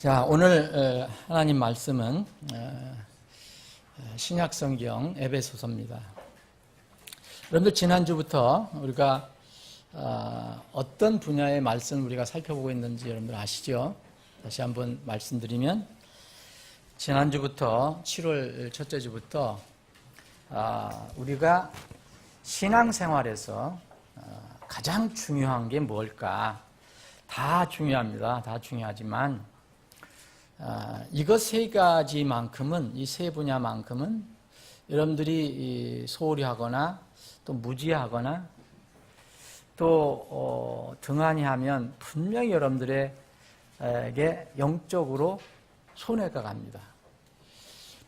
자, 오늘 하나님 말씀은 신약성경 에베소서입니다. 여러분들 지난주부터 우리가 어떤 분야의 말씀을 우리가 살펴보고 있는지 여러분들 아시죠? 다시 한번 말씀드리면 지난주부터 7월 첫째 주부터 우리가 신앙생활에서 가장 중요한 게 뭘까? 다 중요합니다. 다 중요하지만 이것 세 가지만큼은, 이 세 분야만큼은 여러분들이 소홀히 하거나 또 무지하거나 또 등한히 하면 분명히 여러분들에게 영적으로 손해가 갑니다.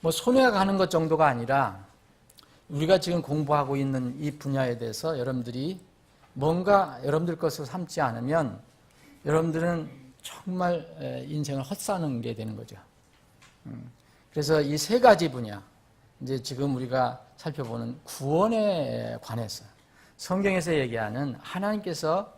뭐 손해가 가는 것 정도가 아니라 우리가 지금 공부하고 있는 이 분야에 대해서 여러분들이 뭔가 여러분들 것을 삼지 않으면 여러분들은 정말 인생을 헛사는 게 되는 거죠. 그래서 이 세 가지 분야, 이제 지금 우리가 살펴보는 구원에 관해서 성경에서 얘기하는 하나님께서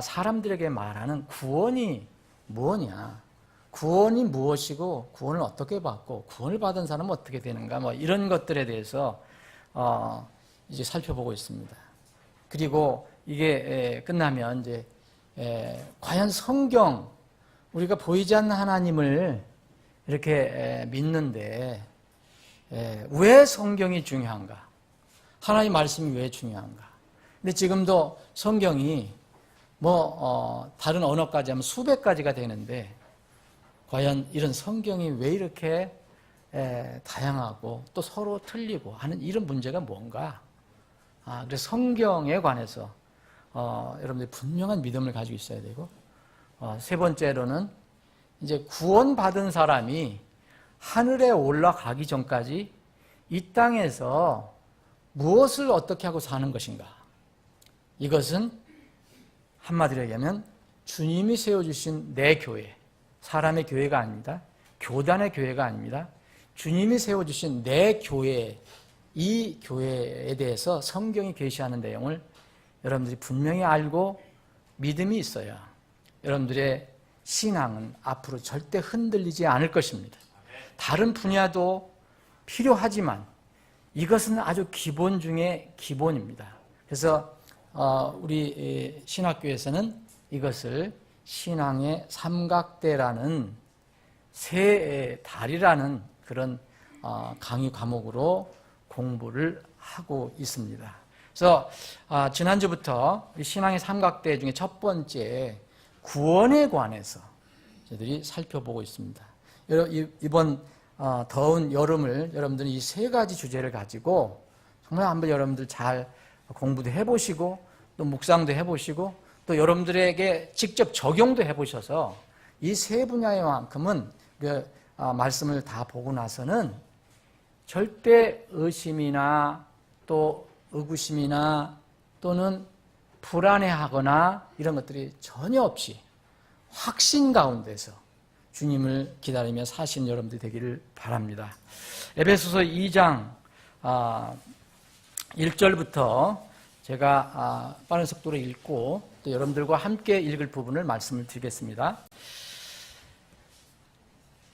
사람들에게 말하는 구원이 뭐냐, 구원이 무엇이고 구원을 어떻게 받고 구원을 받은 사람은 어떻게 되는가, 뭐 이런 것들에 대해서 이제 살펴보고 있습니다. 그리고 이게 끝나면 이제 과연 성경, 우리가 보이지 않는 하나님을 이렇게 믿는데 왜 성경이 중요한가? 하나님 말씀이 왜 중요한가? 근데 지금도 성경이 다른 언어까지 하면 수백 가지가 되는데 과연 이런 성경이 왜 이렇게 다양하고 또 서로 틀리고 하는 이런 문제가 뭔가? 그래서 성경에 관해서 여러분들이 분명한 믿음을 가지고 있어야 되고, 세 번째로는 이제 구원받은 사람이 하늘에 올라가기 전까지 이 땅에서 무엇을 어떻게 하고 사는 것인가. 이것은 한마디로 얘기하면 주님이 세워주신 내 교회, 사람의 교회가 아닙니다. 교단의 교회가 아닙니다. 주님이 세워주신 내 교회, 이 교회에 대해서 성경이 계시하는 내용을 여러분들이 분명히 알고 믿음이 있어야 여러분들의 신앙은 앞으로 절대 흔들리지 않을 것입니다. 다른 분야도 필요하지만 이것은 아주 기본 중에 기본입니다. 그래서 우리 신학교에서는 이것을 신앙의 삼각대라는 세 달이라는 그런 강의 과목으로 공부를 하고 있습니다. 그래서 지난주부터 신앙의 삼각대 중에 첫 번째 구원에 관해서 저희들이 살펴보고 있습니다. 이번 더운 여름을 여러분들은 이 세 가지 주제를 가지고 정말 한번 여러분들 잘 공부도 해보시고 또 묵상도 해보시고 또 여러분들에게 직접 적용도 해보셔서 이 세 분야만큼은 말씀을 다 보고 나서는 절대 의심이나 또 의구심이나 또는 불안해하거나 이런 것들이 전혀 없이 확신 가운데서 주님을 기다리며 사신 여러분들이 되기를 바랍니다. 에베소서 2장 1절부터 제가 빠른 속도로 읽고 또 여러분들과 함께 읽을 부분을 말씀을 드리겠습니다.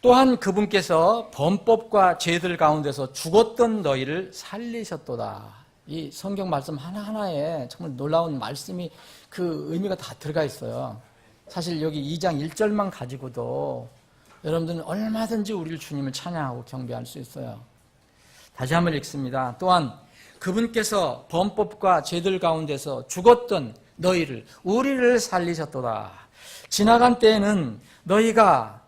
또한 그분께서 범법과 죄들 가운데서 죽었던 너희를 살리셨도다. 이 성경 말씀 하나하나에 정말 놀라운 말씀이 그 의미가 다 들어가 있어요. 사실 여기 2장 1절만 가지고도 여러분들은 얼마든지 우리를 주님을 찬양하고 경배할 수 있어요. 다시 한번 읽습니다. 또한 그분께서 범법과 죄들 가운데서 죽었던 너희를, 우리를 살리셨도다. 지나간 때에는 너희가,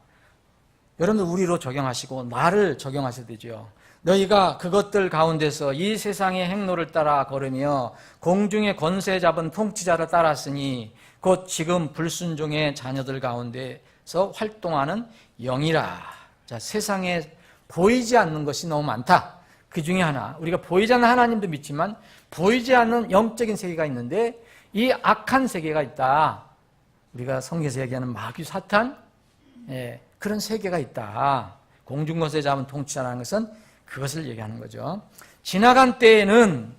여러분들 우리로 적용하시고 나를 적용하셔야 되죠. 너희가 그것들 가운데서 이 세상의 행로를 따라 걸으며 공중의 권세 잡은 통치자를 따랐으니 곧 지금 불순종의 자녀들 가운데서 활동하는 영이라. 자, 세상에 보이지 않는 것이 너무 많다. 그 중에 하나, 우리가 보이지 않는 하나님도 믿지만 보이지 않는 영적인 세계가 있는데 이 악한 세계가 있다. 우리가 성경에서 얘기하는 마귀 사탄, 그런 세계가 있다. 공중권세 잡은 통치자라는 것은 그것을 얘기하는 거죠. 지나간 때에는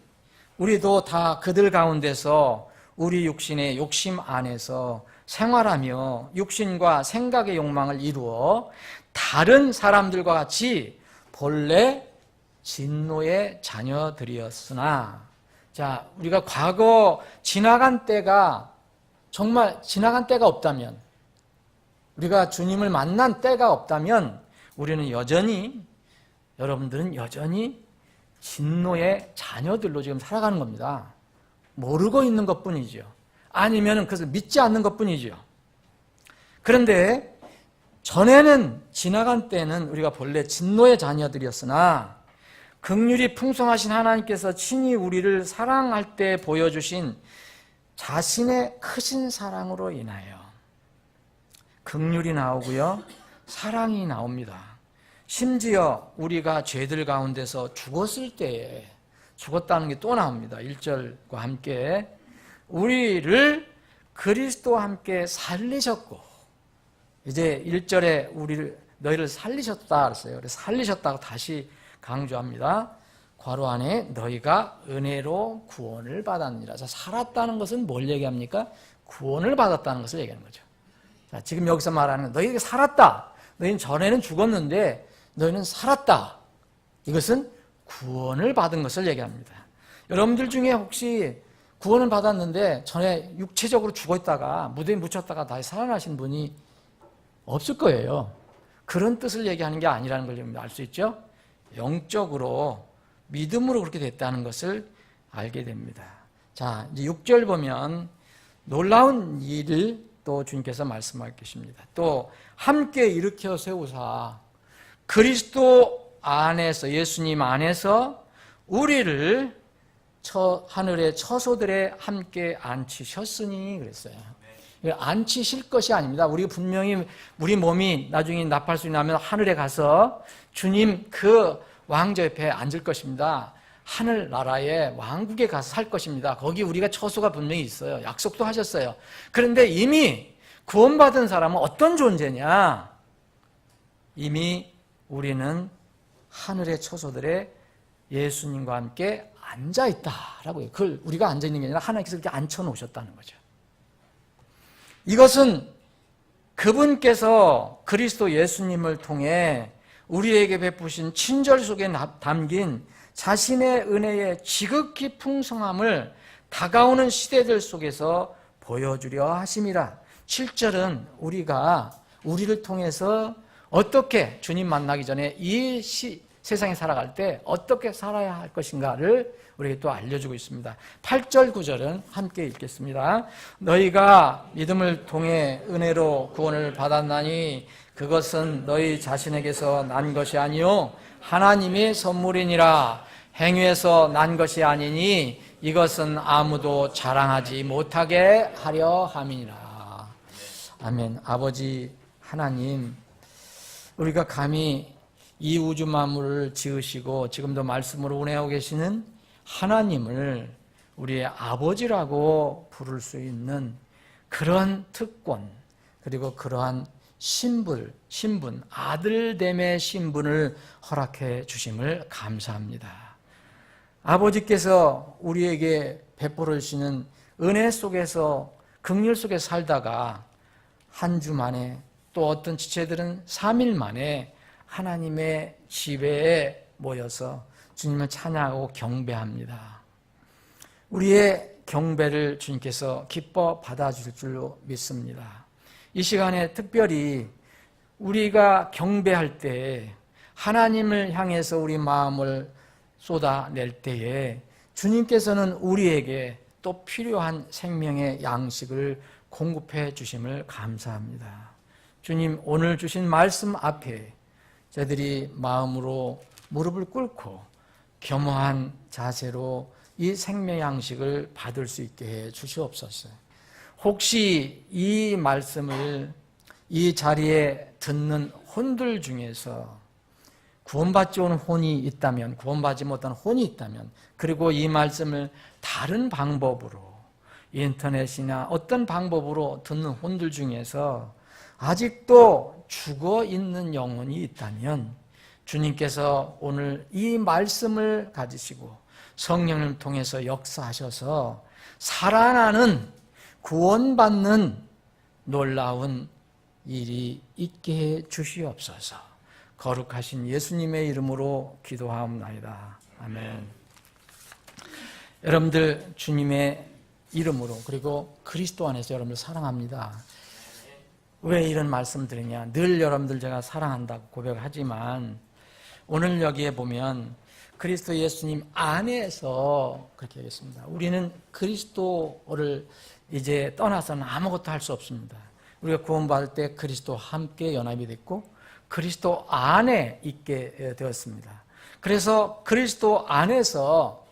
우리도 다 그들 가운데서 우리 육신의 욕심 안에서 생활하며 육신과 생각의 욕망을 이루어 다른 사람들과 같이 본래 진노의 자녀들이었으나, 자, 우리가 과거 지나간 때가, 정말 지나간 때가 없다면, 우리가 주님을 만난 때가 없다면 우리는 여전히, 여러분들은 여전히 진노의 자녀들로 지금 살아가는 겁니다. 모르고 있는 것뿐이죠. 아니면 그것을 믿지 않는 것뿐이죠. 그런데 전에는, 지나간 때는 우리가 본래 진노의 자녀들이었으나 긍휼이 풍성하신 하나님께서 친히 우리를 사랑할 때 보여주신 자신의 크신 사랑으로 인하여, 긍휼이 나오고요, 사랑이 나옵니다. 심지어 우리가 죄들 가운데서 죽었을 때에, 죽었다는 게 또 나옵니다. 1절과 함께 우리를 그리스도와 함께 살리셨고, 이제 1절에 너희를 살리셨다 그랬어요. 그래서 살리셨다고 다시 강조합니다. 괄호 안에 너희가 은혜로 구원을 받았느니라. 자, 살았다는 것은 뭘 얘기합니까? 구원을 받았다는 것을 얘기하는 거죠. 자, 지금 여기서 말하는 너희가 살았다. 너희는 전에는 죽었는데 너희는 살았다. 이것은 구원을 받은 것을 얘기합니다. 여러분들 중에 혹시 구원을 받았는데 전에 육체적으로 죽었다가 무대에 묻혔다가 다시 살아나신 분이 없을 거예요. 그런 뜻을 얘기하는 게 아니라는 걸 알 수 있죠. 영적으로 믿음으로 그렇게 됐다는 것을 알게 됩니다. 자, 이제 6절 보면 놀라운 일을 또 주님께서 말씀하고 계십니다. 또 함께 일으켜 세우사 그리스도 안에서, 예수님 안에서 우리를 하늘의 처소들에 함께 앉히셨으니 그랬어요. 앉히실 것이 아닙니다. 우리 분명히 우리 몸이 나중에 나팔소리 나면 하늘에 가서 주님 그 왕자 옆에 앉을 것입니다. 하늘나라의 왕국에 가서 살 것입니다. 거기 우리가 처소가 분명히 있어요. 약속도 하셨어요. 그런데 이미 구원받은 사람은 어떤 존재냐? 이미 우리는 하늘의 처소들에 예수님과 함께 앉아있다라고 해요. 그걸 우리가 앉아있는 게 아니라 하나님께서 이렇게 앉혀놓으셨다는 거죠. 이것은 그분께서 그리스도 예수님을 통해 우리에게 베푸신 친절 속에 담긴 자신의 은혜의 지극히 풍성함을 다가오는 시대들 속에서 보여주려 하심이라. 7절은 우리를 통해서 어떻게 주님 만나기 전에 이 세상에 살아갈 때 어떻게 살아야 할 것인가를 우리에게 또 알려주고 있습니다. 8절 9절은 함께 읽겠습니다. 너희가 믿음을 통해 은혜로 구원을 받았나니 그것은 너희 자신에게서 난 것이 아니요 하나님의 선물이니라. 행위에서 난 것이 아니니 이것은 아무도 자랑하지 못하게 하려 함이니라. 아멘. 아버지 하나님, 우리가 감히 이 우주 만물을 지으시고 지금도 말씀으로 운행하고 계시는 하나님을 우리의 아버지라고 부를 수 있는 그런 특권, 그리고 그러한 신분, 아들됨의 신분을 허락해 주심을 감사합니다. 아버지께서 우리에게 베풀어 주시는 은혜 속에서, 긍휼 속에 살다가 한 주 만에, 또 어떤 지체들은 3일 만에 하나님의 집회에 모여서 주님을 찬양하고 경배합니다. 우리의 경배를 주님께서 기뻐 받아주실 줄로 믿습니다. 이 시간에 특별히 우리가 경배할 때, 하나님을 향해서 우리 마음을 쏟아낼 때에 주님께서는 우리에게 또 필요한 생명의 양식을 공급해 주심을 감사합니다. 주님, 오늘 주신 말씀 앞에 저희들이 마음으로 무릎을 꿇고 겸허한 자세로 이 생명 양식을 받을 수 있게 해 주시옵소서. 혹시 이 말씀을 이 자리에 듣는 혼들 중에서 구원받지 않은 혼이 있다면, 구원받지 못한 혼이 있다면, 그리고 이 말씀을 다른 방법으로, 인터넷이나 어떤 방법으로 듣는 혼들 중에서 아직도 죽어 있는 영혼이 있다면 주님께서 오늘 이 말씀을 가지시고 성령을 통해서 역사하셔서 살아나는, 구원받는 놀라운 일이 있게 해 주시옵소서. 거룩하신 예수님의 이름으로 기도하옵나이다. 아멘. 여러분들 주님의 이름으로 그리고 그리스도 안에서 여러분들 사랑합니다. 왜 이런 말씀 드리냐? 늘 여러분들 제가 사랑한다고 고백하지만 오늘 여기에 보면 그리스도 예수님 안에서 그렇게 하겠습니다. 우리는 그리스도를 이제 떠나서는 아무것도 할 수 없습니다. 우리가 구원받을 때 그리스도와 함께 연합이 됐고 그리스도 안에 있게 되었습니다. 그래서 그리스도 안에서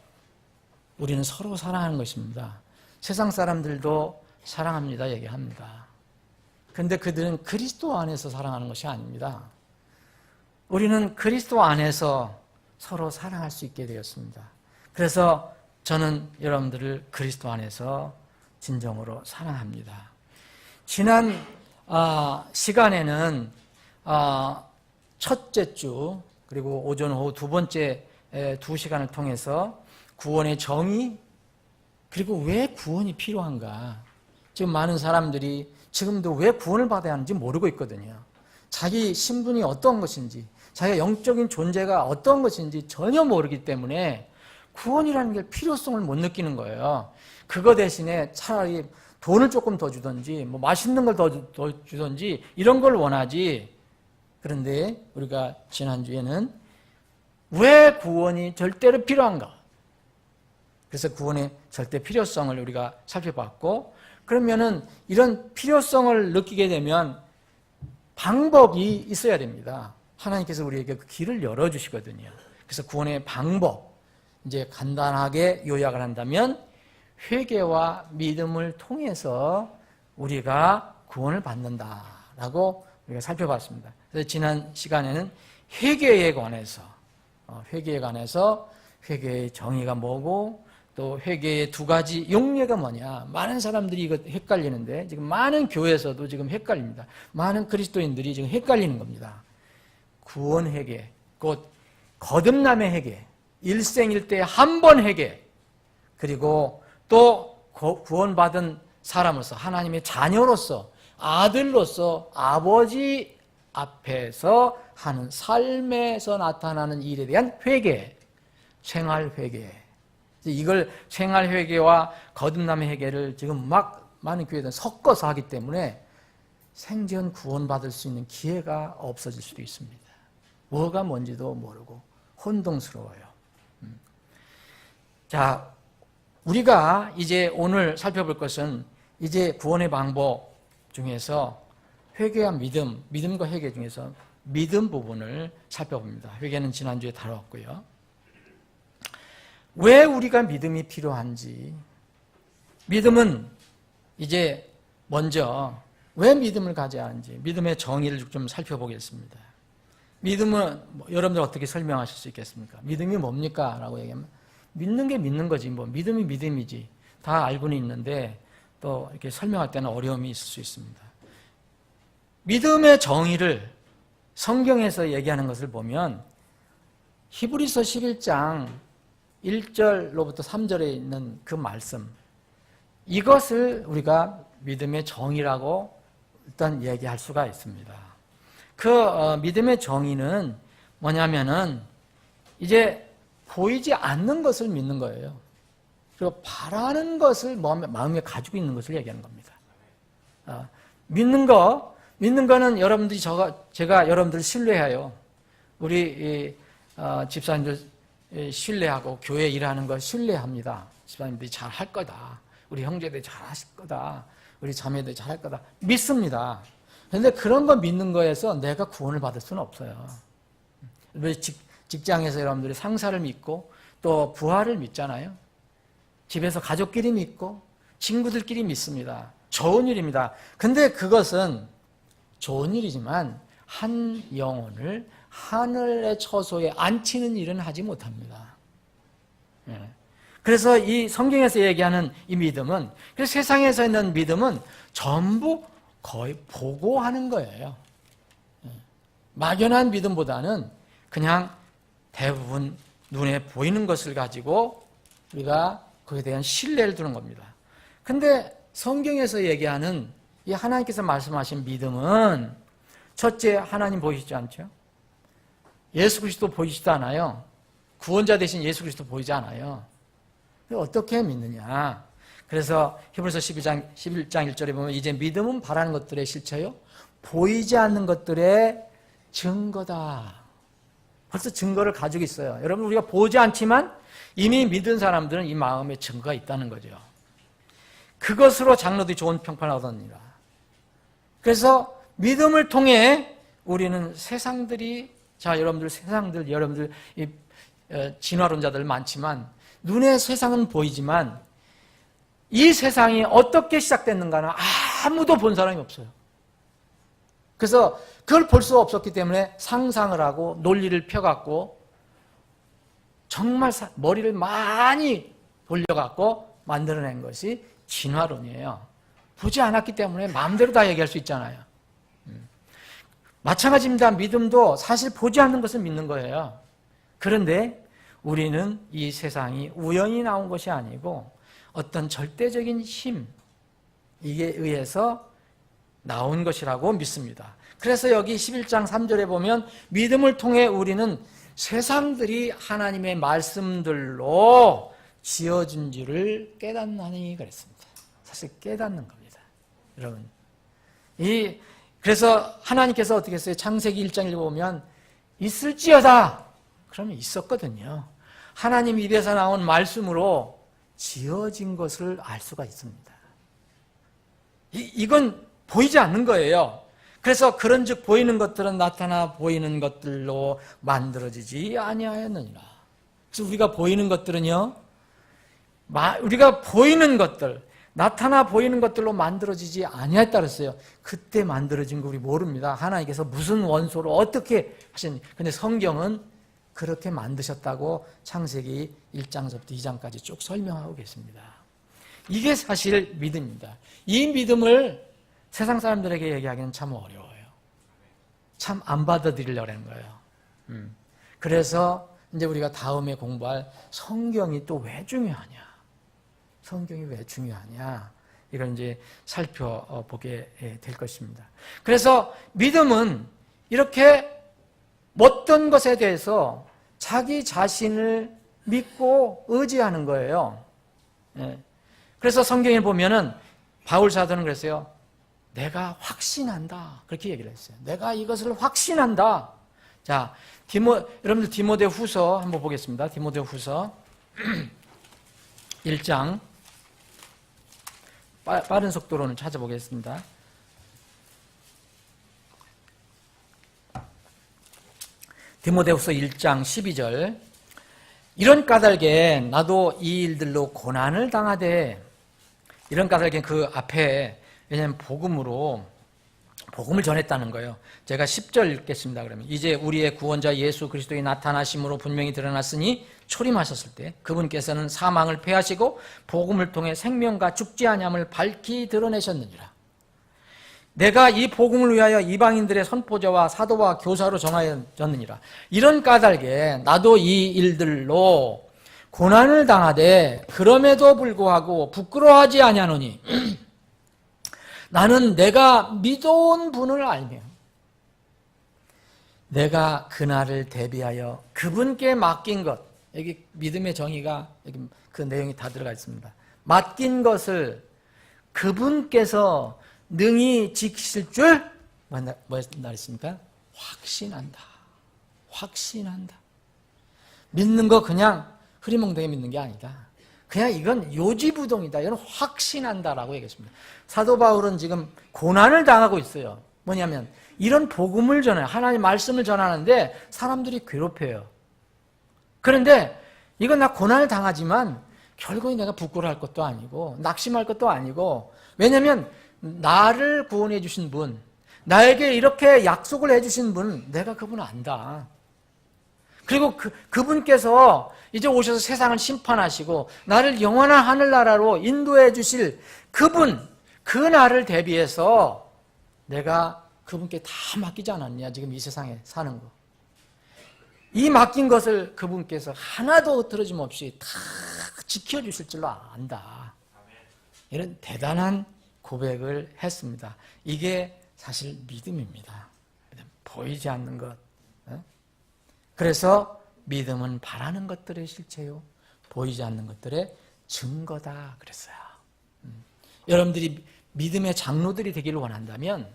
우리는 서로 사랑하는 것입니다. 세상 사람들도 사랑합니다 얘기합니다. 그런데 그들은 그리스도 안에서 사랑하는 것이 아닙니다. 우리는 그리스도 안에서 서로 사랑할 수 있게 되었습니다. 그래서 저는 여러분들을 그리스도 안에서 진정으로 사랑합니다. 지난 시간에는 첫째 주 그리고 오전 오후 두 번째 두 시간을 통해서 구원의 정의 그리고 왜 구원이 필요한가. 지금 많은 사람들이 지금도 왜 구원을 받아야 하는지 모르고 있거든요. 자기 신분이 어떤 것인지 자기가 영적인 존재가 어떤 것인지 전혀 모르기 때문에 구원이라는 게 필요성을 못 느끼는 거예요. 그거 대신에 차라리 돈을 조금 더 주든지 뭐 맛있는 걸 더 주든지 이런 걸 원하지. 그런데 우리가 지난주에는 왜 구원이 절대로 필요한가? 그래서 구원의 절대 필요성을 우리가 살펴봤고 그러면은 이런 필요성을 느끼게 되면 방법이 있어야 됩니다. 하나님께서 우리에게 그 길을 열어주시거든요. 그래서 구원의 방법 이제 간단하게 요약을 한다면 회개와 믿음을 통해서 우리가 구원을 받는다라고 우리가 살펴봤습니다. 그래서 지난 시간에는 회개에 관해서 회개의 정의가 뭐고 또 회개의 두 가지 용례가 뭐냐. 많은 사람들이 이거 헷갈리는데 지금 많은 교회에서도 지금 헷갈립니다. 많은 그리스도인들이 지금 헷갈리는 겁니다. 구원 회개, 곧 거듭남의 회개, 일생일대 한 번 회개, 그리고 또 구원받은 사람으로서 하나님의 자녀로서 아들로서 아버지 앞에서 하는 삶에서 나타나는 일에 대한 회개, 생활회개. 이걸 생활회개와 거듭남의 회개를 지금 막 많은 교회들은 섞어서 하기 때문에 생전 구원받을 수 있는 기회가 없어질 수도 있습니다. 뭐가 뭔지도 모르고 혼동스러워요. 자, 우리가 이제 오늘 살펴볼 것은 이제 구원의 방법 중에서 회개와 믿음과 회개 중에서 믿음 부분을 살펴봅니다. 회개는 지난주에 다뤘고요. 왜 우리가 믿음이 필요한지, 믿음은 이제 먼저 왜 믿음을 가져야 하는지 믿음의 정의를 좀 살펴보겠습니다. 믿음은 여러분들 어떻게 설명하실 수 있겠습니까? 믿음이 뭡니까? 라고 얘기하면 믿는 게 믿는 거지 뭐 믿음이 믿음이지 다 알고는 있는데 또 이렇게 설명할 때는 어려움이 있을 수 있습니다. 믿음의 정의를 성경에서 얘기하는 것을 보면 히브리서 11장 1절로부터 3절에 있는 그 말씀, 이것을 우리가 믿음의 정의라고 일단 얘기할 수가 있습니다. 그 믿음의 정의는 뭐냐면은 이제 보이지 않는 것을 믿는 거예요. 그리고 바라는 것을 마음에 가지고 있는 것을 얘기하는 겁니다. 믿는 거는 여러분들이 제가 여러분들을 신뢰해요. 우리 집사님들 신뢰하고 교회 일하는 거 신뢰합니다. 집사님들이 잘 할 거다. 우리 형제들 잘 하실 거다. 우리 자매들 잘 할 거다. 믿습니다. 그런데 그런 거 믿는 거에서 내가 구원을 받을 수는 없어요. 직장에서 여러분들이 상사를 믿고 또 부하를 믿잖아요. 집에서 가족끼리 믿고 친구들끼리 믿습니다. 좋은 일입니다. 근데 그것은 좋은 일이지만 한 영혼을 하늘의 처소에 앉히는 일은 하지 못합니다. 그래서 이 성경에서 얘기하는 이 믿음은, 그래서 세상에서 있는 믿음은 전부 거의 보고하는 거예요. 막연한 믿음보다는 그냥 대부분 눈에 보이는 것을 가지고 우리가 그에 대한 신뢰를 두는 겁니다. 근데 성경에서 얘기하는 이 하나님께서 말씀하신 믿음은 첫째, 하나님 보이시지 않죠? 예수 그리스도 보이시지도 않아요. 구원자 되신 예수 그리스도 보이지 않아요. 어떻게 믿느냐? 그래서 히브리서 11장 1절에 보면 이제 믿음은 바라는 것들의 실체요, 보이지 않는 것들의 증거다. 벌써 증거를 가지고 있어요. 여러분, 우리가 보지 않지만 이미 믿은 사람들은 이 마음에 증거가 있다는 거죠. 그것으로 장로들이 좋은 평판을 얻었느니라. 그래서 믿음을 통해 우리는 세상들이, 자, 여러분들 이 진화론자들 많지만 눈에 세상은 보이지만 이 세상이 어떻게 시작됐는가는 아무도 본 사람이 없어요. 그래서 그걸 볼 수 없었기 때문에 상상을 하고 논리를 펴갖고 정말 머리를 많이 돌려갖고 만들어낸 것이 진화론이에요. 보지 않았기 때문에 마음대로 다 얘기할 수 있잖아요. 마찬가지입니다. 믿음도 사실 보지 않는 것을 믿는 거예요. 그런데 우리는 이 세상이 우연히 나온 것이 아니고 어떤 절대적인 힘, 이게 의해서 나온 것이라고 믿습니다. 그래서 여기 11장 3절에 보면 믿음을 통해 우리는 세상들이 하나님의 말씀들로 지어진 줄을 깨닫나니 그랬습니다. 사실 깨닫는 겁니다. 여러분, 그래서 하나님께서 어떻게 했어요? 창세기 1장 1에 보면 있을지어다. 그러면 있었거든요. 하나님 입에서 나온 말씀으로 지어진 것을 알 수가 있습니다. 이건 보이지 않는 거예요. 그래서 그런즉 보이는 것들은 나타나 보이는 것들로 만들어지지 아니하였느니라. 그래서 우리가 보이는 것들은요, 우리가 보이는 것들, 나타나 보이는 것들로 만들어지지 아니하였다 그랬어요. 그때 만들어진 거 우리 모릅니다. 하나님께서 무슨 원소로 어떻게 하신, 근데 성경은 그렇게 만드셨다고 창세기 1장서부터 2장까지 쭉 설명하고 계십니다. 이게 사실 믿음입니다. 이 믿음을 세상 사람들에게 얘기하기는 참 어려워요. 참 안 받아들이려는 거예요. 그래서 이제 우리가 다음에 공부할 성경이 또 왜 중요하냐? 성경이 왜 중요하냐? 이걸 이제 살펴보게 될 것입니다. 그래서 믿음은 이렇게 어떤 것에 대해서 자기 자신을 믿고 의지하는 거예요. 그래서 성경에 보면은 바울 사도는 그랬어요. 내가 확신한다. 그렇게 얘기를 했어요. 내가 이것을 확신한다. 자, 여러분들 디모데 후서 한번 보겠습니다. 디모데 후서 1장. 빠른 속도로는 찾아보겠습니다. 디모데후서 1장 12절. 이런 까닭에 나도 이 일들로 고난을 당하되, 이런 까닭에 그 앞에, 왜냐하면 복음을 전했다는 거예요. 제가 10절 읽겠습니다. 그러면 이제 우리의 구원자 예수 그리스도의 나타나심으로 분명히 드러났으니 초림하셨을 때 그분께서는 사망을 패하시고 복음을 통해 생명과 죽지 아니함을 밝히 드러내셨느니라. 내가 이 복음을 위하여 이방인들의 선포자와 사도와 교사로 정하였느니라. 이런 까닭에 나도 이 일들로 고난을 당하되 그럼에도 불구하고 부끄러워하지 아니하노니 나는 내가 믿어온 분을 알며 내가 그날을 대비하여 그분께 맡긴 것, 여기 믿음의 정의가 여기 그 내용이 다 들어가 있습니다. 맡긴 것을 그분께서 능히 지키실 줄 뭐라 했습니까? 확신한다. 확신한다. 믿는 거 그냥 흐리멍텅이 믿는 게 아니다. 그냥 이건 요지부동이다. 이건 확신한다라고 얘기했습니다. 사도 바울은 지금 고난을 당하고 있어요. 뭐냐면 이런 복음을 전해요. 하나님 말씀을 전하는데 사람들이 괴롭혀요. 그런데 이건 나 고난을 당하지만 결국에 내가 부끄러워할 것도 아니고 낙심할 것도 아니고, 왜냐하면 나를 구원해 주신 분, 나에게 이렇게 약속을 해주신 분, 내가 그분을 안다. 그리고 그분께서 이제 오셔서 세상을 심판하시고 나를 영원한 하늘나라로 인도해 주실 그분, 그 날을 대비해서 내가 그분께 다 맡기지 않았냐, 지금 이 세상에 사는 거. 이 맡긴 것을 그분께서 하나도 틀어짐 없이 다 지켜주실 줄로 안다. 이런 대단한 고백을 했습니다. 이게 사실 믿음입니다. 보이지 않는 것. 그래서 믿음은 바라는 것들의 실체요, 보이지 않는 것들의 증거다 그랬어요. 여러분들이 믿음의 장로들이 되기를 원한다면,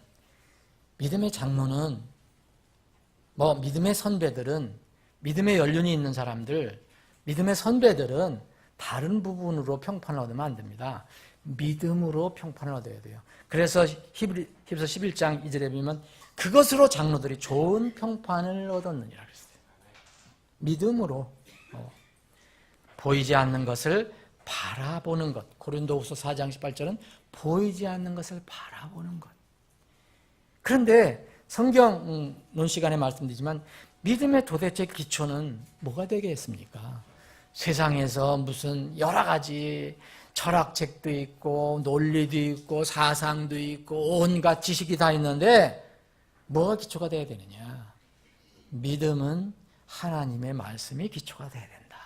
믿음의 장로는 믿음의 선배들은, 믿음의 연륜이 있는 사람들, 믿음의 선배들은 다른 부분으로 평판을 얻으면 안 됩니다. 믿음으로 평판을 얻어야 돼요. 그래서 히브리서 11장 2절에 보면 그것으로 장로들이 좋은 평판을 얻었느니라 그랬어요. 믿음으로 보이지 않는 것을 바라보는 것. 고린도후서 4장 18절은 보이지 않는 것을 바라보는 것. 그런데 성경 논시간에 말씀드리지만 믿음의 도대체 기초는 뭐가 되겠습니까? 세상에서 무슨 여러 가지 철학책도 있고 논리도 있고 사상도 있고 온갖 지식이 다 있는데 뭐가 기초가 되어야 되느냐? 믿음은 하나님의 말씀이 기초가 되어야 된다.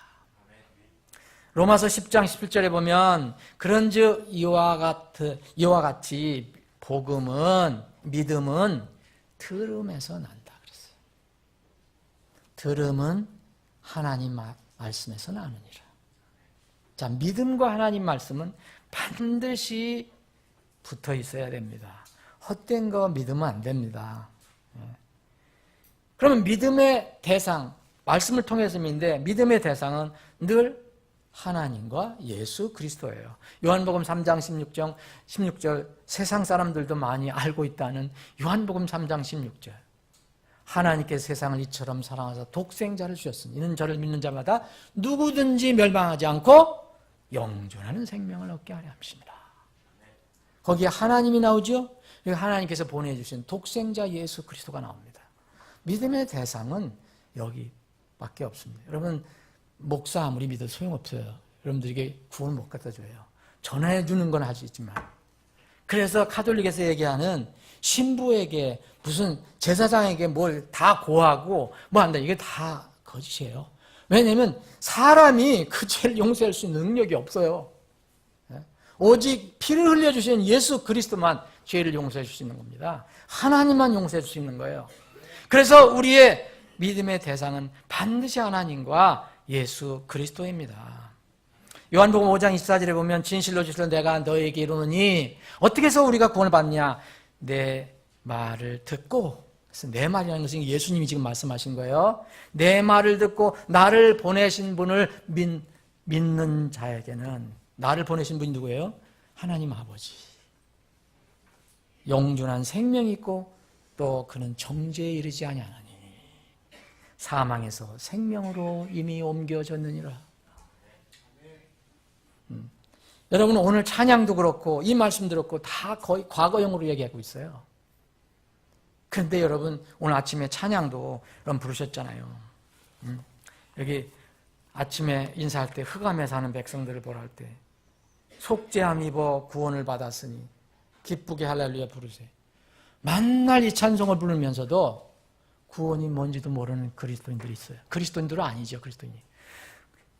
로마서 10장 17절에 보면 그런즉 이와 같이 믿음은 들음에서 난다 그랬어요. 들음은 하나님 말씀에서 나느니라. 자, 믿음과 하나님 말씀은 반드시 붙어 있어야 됩니다. 헛된 거 믿으면 안 됩니다. 그러면 믿음의 대상, 말씀을 통해서 믿는데 믿음의 대상은 늘 하나님과 예수 그리스도예요. 요한복음 3장 16절 세상 사람들도 많이 알고 있다는 요한복음 3장 16절. 하나님께서 세상을 이처럼 사랑하사 독생자를 주셨으니 이는 저를 믿는 자마다 누구든지 멸망하지 않고 영존하는 생명을 얻게 하려 함이십니다. 거기에 하나님이 나오죠. 하나님께서 보내주신 독생자 예수 그리스도가 나옵니다. 믿음의 대상은 여기밖에 없습니다. 여러분, 목사 아무리 믿어도 소용없어요. 여러분들에게 구원을 못 갖다 줘요. 전해 주는 건 할 수 있지만. 그래서 가톨릭에서 얘기하는 신부에게 무슨 제사장에게 뭘 다 고하고 뭐 한다, 이게 다 거짓이에요. 왜냐하면 사람이 그 죄를 용서할 수 있는 능력이 없어요. 오직 피를 흘려주신 예수 그리스도만 죄를 용서해 줄 수 있는 겁니다. 하나님만 용서해 줄 수 있는 거예요. 그래서 우리의 믿음의 대상은 반드시 하나님과 예수 그리스도입니다. 요한복음 5장 24절에 보면 진실로 진실로 내가 너에게 이르노니 어떻게 해서 우리가 구원을 받냐? 내 말을 듣고, 그래서 내 말이라는 것은 예수님이 지금 말씀하신 거예요. 내 말을 듣고 나를 보내신 분을 믿는 자에게는, 나를 보내신 분이 누구예요? 하나님 아버지. 영존한 생명이 있고 또 그는 정죄에 이르지 아니하나니 사망에서 생명으로 이미 옮겨졌느니라. 여러분, 오늘 찬양도 그렇고 이 말씀 들었고 다 거의 과거형으로 얘기하고 있어요. 그런데 여러분, 오늘 아침에 찬양도 여러분 부르셨잖아요. 여기 아침에 인사할 때 흑암에 사는 백성들을 보라 할 때 속죄함 입어 구원을 받았으니 기쁘게 할렐루야 부르세요. 만날 이 찬송을 부르면서도 구원이 뭔지도 모르는 그리스도인들이 있어요. 그리스도인들은 아니죠, 그리스도인이.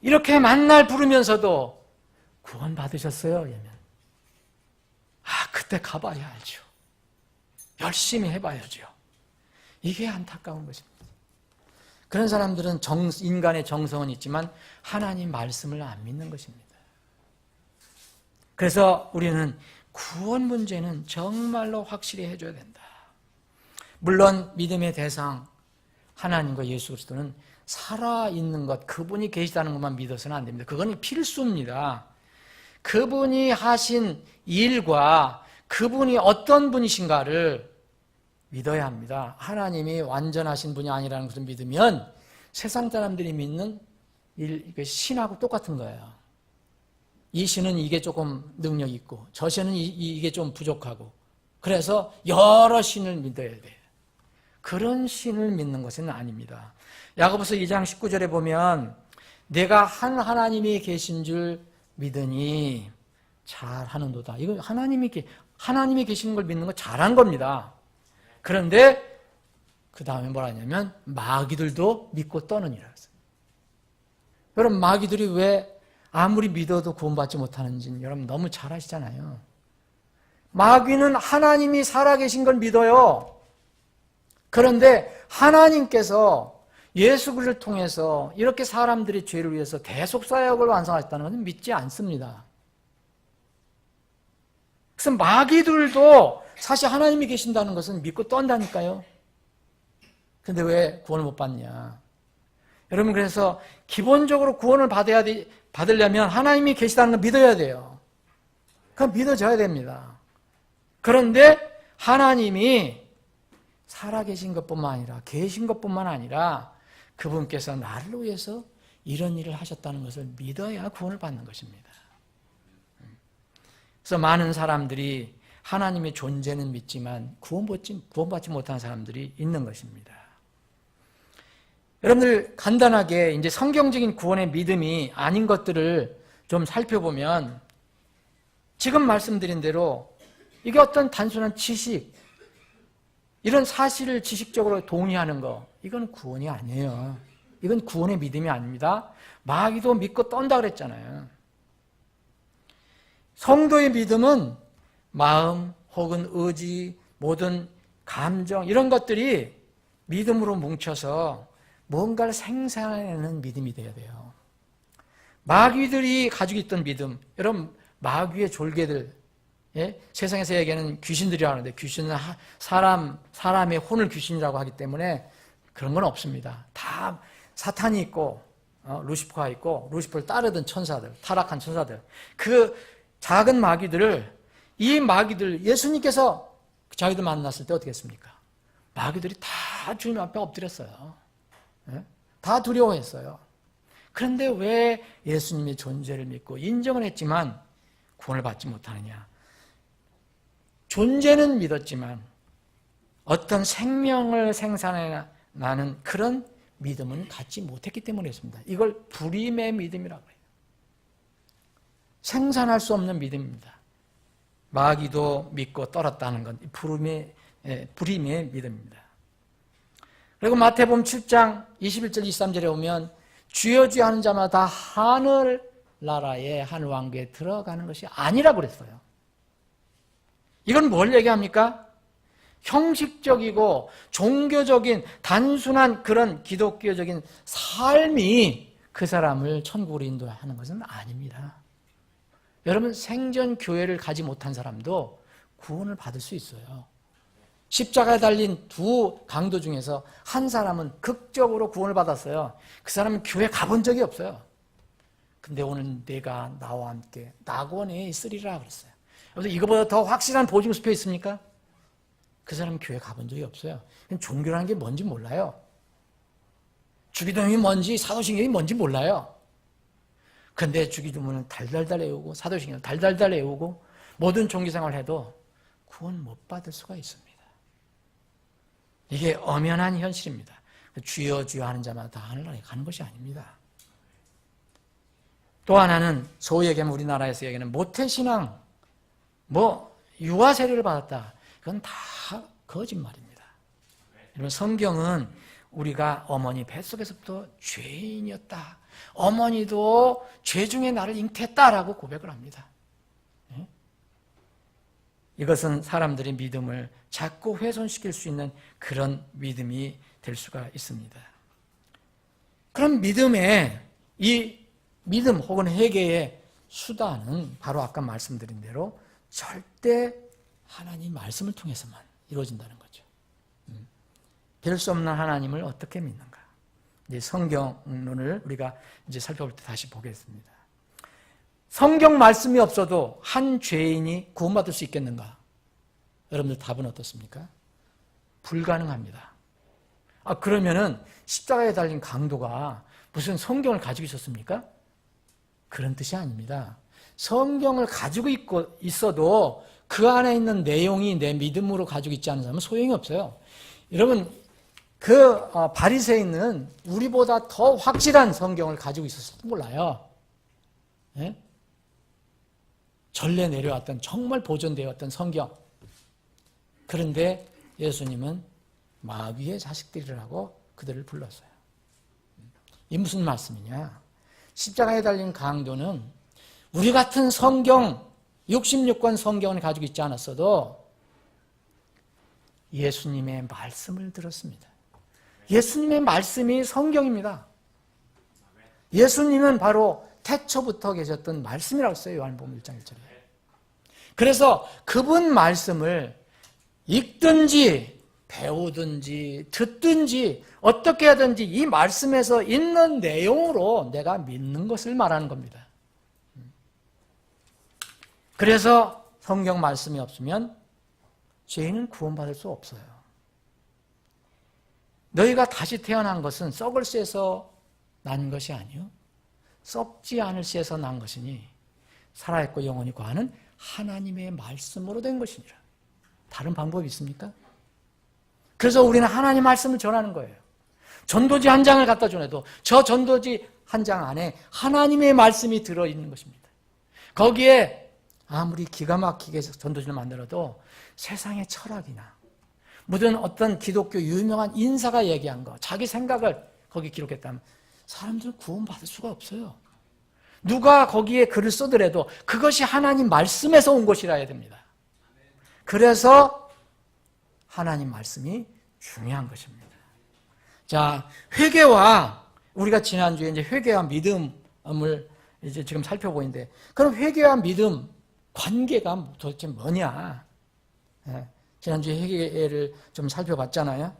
이렇게 만날 부르면서도 구원 받으셨어요? 이러면 그때 가봐야 알죠. 열심히 해봐야죠. 이게 안타까운 것입니다. 그런 사람들은 인간의 정성은 있지만 하나님 말씀을 안 믿는 것입니다. 그래서 우리는 구원 문제는 정말로 확실히 해줘야 된다. 물론 믿음의 대상 하나님과 예수 그리스도는 살아있는 것, 그분이 계시다는 것만 믿어서는 안 됩니다. 그건 필수입니다. 그분이 하신 일과 그분이 어떤 분이신가를 믿어야 합니다. 하나님이 완전하신 분이 아니라는 것을 믿으면 세상 사람들이 믿는 신하고 똑같은 거예요. 이 신은 이게 조금 능력이 있고 저 신은 이게 좀 부족하고, 그래서 여러 신을 믿어야 돼요. 그런 신을 믿는 것은 아닙니다. 야고보서 2장 19절에 보면 내가 한 하나님이 계신 줄 믿으니 잘하는도다. 이거 하나님이 계시는 걸 믿는 거 잘한 겁니다. 그런데 그 다음에 뭐라 하냐면 마귀들도 믿고 떠느니라 했어요. 여러분, 마귀들이 왜 아무리 믿어도 구원받지 못하는지는 여러분 너무 잘 아시잖아요. 마귀는 하나님이 살아계신 걸 믿어요. 그런데 하나님께서 예수 그리스도를 통해서 이렇게 사람들의 죄를 위해서 대속 사역을 완성하셨다는 것은 믿지 않습니다. 그래서 마귀들도 사실 하나님이 계신다는 것은 믿고 떤다니까요. 근데 왜 구원을 못 받냐? 여러분, 그래서 기본적으로 구원을 받으려면 하나님이 계시다는 걸 믿어야 돼요. 그럼 믿어져야 됩니다. 그런데 하나님이 살아계신 것뿐만 아니라, 계신 것뿐만 아니라 그분께서 나를 위해서 이런 일을 하셨다는 것을 믿어야 구원을 받는 것입니다. 그래서 많은 사람들이 하나님의 존재는 믿지만 구원받지 못한 사람들이 있는 것입니다. 여러분들 간단하게 이제 성경적인 구원의 믿음이 아닌 것들을 좀 살펴보면 지금 말씀드린 대로 이게 어떤 단순한 지식, 이런 사실을 지식적으로 동의하는 거, 이건 구원이 아니에요. 이건 구원의 믿음이 아닙니다. 마귀도 믿고 떤다 그랬잖아요. 성도의 믿음은 마음 혹은 의지, 모든 감정 이런 것들이 믿음으로 뭉쳐서 뭔가를 생산해내는 믿음이 되어야 돼요. 마귀들이 가지고 있던 믿음, 여러분 마귀의 졸개들, 예? 세상에서 얘기하는 귀신들이라고 하는데 귀신은 사람의 혼을 귀신이라고 하기 때문에 그런 건 없습니다. 다 사탄이 있고 루시퍼가 있고 루시퍼를 따르던 천사들, 타락한 천사들, 그 작은 마귀들을, 이 마귀들 예수님께서 자기들 만났을 때 어떻게 했습니까? 마귀들이 다 주님 앞에 엎드렸어요. 예? 다 두려워했어요. 그런데 왜 예수님의 존재를 믿고 인정을 했지만 구원을 받지 못하느냐? 존재는 믿었지만 어떤 생명을 생산해나는 그런 믿음은 갖지 못했기 때문에 그렇습니다. 이걸 불임의 믿음이라고 해요. 생산할 수 없는 믿음입니다. 마귀도 믿고 떨었다는 건 불임의 믿음입니다. 그리고 마태복음 7장 21절 23절에 오면 주여 주여 하는 자마다 하늘나라의 한 왕국에 들어가는 것이 아니라고 그랬어요. 이건 뭘 얘기합니까? 형식적이고 종교적인 단순한 그런 기독교적인 삶이 그 사람을 천국으로 인도하는 것은 아닙니다. 여러분, 생전 교회를 가지 못한 사람도 구원을 받을 수 있어요. 십자가에 달린 두 강도 중에서 한 사람은 극적으로 구원을 받았어요. 그 사람은 교회 가본 적이 없어요. 근데 오늘 내가 나와 함께 낙원에 있으리라 그랬어요. 그래서 이거보다 더 확실한 보증수표 있습니까? 그 사람은 교회 가본 적이 없어요. 종교라는 게 뭔지 몰라요. 주기도문이 뭔지 사도신경이 뭔지 몰라요. 근데 주기도문은 달달달 외우고 사도신경을 달달달 외우고 모든 종교생활을 해도 구원 못 받을 수가 있습니다. 이게 엄연한 현실입니다. 주여 주여 하는 자마다 다 하늘나라에 가는 것이 아닙니다. 또 하나는 소위 얘기하면 우리나라에서 얘기하는 모태신앙, 유아 세례를 받았다. 그건 다 거짓말입니다. 여러분, 성경은 우리가 어머니 뱃속에서부터 죄인이었다. 어머니도 죄 중에 나를 잉태했다라고 고백을 합니다. 이것은 사람들의 믿음을 자꾸 훼손시킬 수 있는 그런 믿음이 될 수가 있습니다. 그럼 이 믿음 혹은 회개의 수단은 바로 아까 말씀드린 대로 절대 하나님 말씀을 통해서만 이루어진다는 거죠. 될 수 없는 하나님을 어떻게 믿는가? 이제 성경론을 우리가 이제 살펴볼 때 다시 보겠습니다. 성경 말씀이 없어도 한 죄인이 구원받을 수 있겠는가? 여러분들 답은 어떻습니까? 불가능합니다. 그러면은 십자가에 달린 강도가 무슨 성경을 가지고 있었습니까? 그런 뜻이 아닙니다. 성경을 가지고 있어도 그 안에 있는 내용이 내 믿음으로 가지고 있지 않은 사람은 소용이 없어요. 여러분, 그 바리새인은 우리보다 더 확실한 성경을 가지고 있었을지도 몰라요. 예? 전래 내려왔던 정말 보존되어 왔던 성경. 그런데 예수님은 마귀의 자식들이라고 그들을 불렀어요. 이 무슨 말씀이냐? 십자가에 달린 강도는 우리 같은 성경 66권 성경을 가지고 있지 않았어도 예수님의 말씀을 들었습니다. 예수님의 말씀이 성경입니다. 예수님은 바로 태초부터 계셨던 말씀이라고 써요. 요한복음 1장 1절에. 그래서 그분 말씀을 읽든지 배우든지 듣든지 어떻게 하든지 이 말씀에서 있는 내용으로 내가 믿는 것을 말하는 겁니다. 그래서 성경 말씀이 없으면 죄인은 구원받을 수 없어요. 너희가 다시 태어난 것은 썩을 씨에서 난 것이 아니요 썩지 않을 씨에서 난 것이니 살아있고 영원히 거하는 하나님의 말씀으로 된 것이니라. 다른 방법이 있습니까? 그래서 우리는 하나님 말씀을 전하는 거예요. 전도지 한 장을 갖다 주내도 저 전도지 한 장 안에 하나님의 말씀이 들어있는 것입니다. 거기에 아무리 기가 막히게 전도지를 만들어도 세상의 철학이나 무슨 어떤 기독교 유명한 인사가 얘기한 거, 자기 생각을 거기 기록했다면 사람들은 구원받을 수가 없어요. 누가 거기에 글을 쓰더라도 그것이 하나님 말씀에서 온 것이라 해야 됩니다. 그래서 하나님 말씀이 중요한 것입니다. 자, 회개와 우리가 지난주에 이제 회개와 믿음을 이제 지금 살펴보는데 그럼 회개와 믿음 관계가 도대체 뭐냐? 지난주에 회개를 좀 살펴봤잖아요.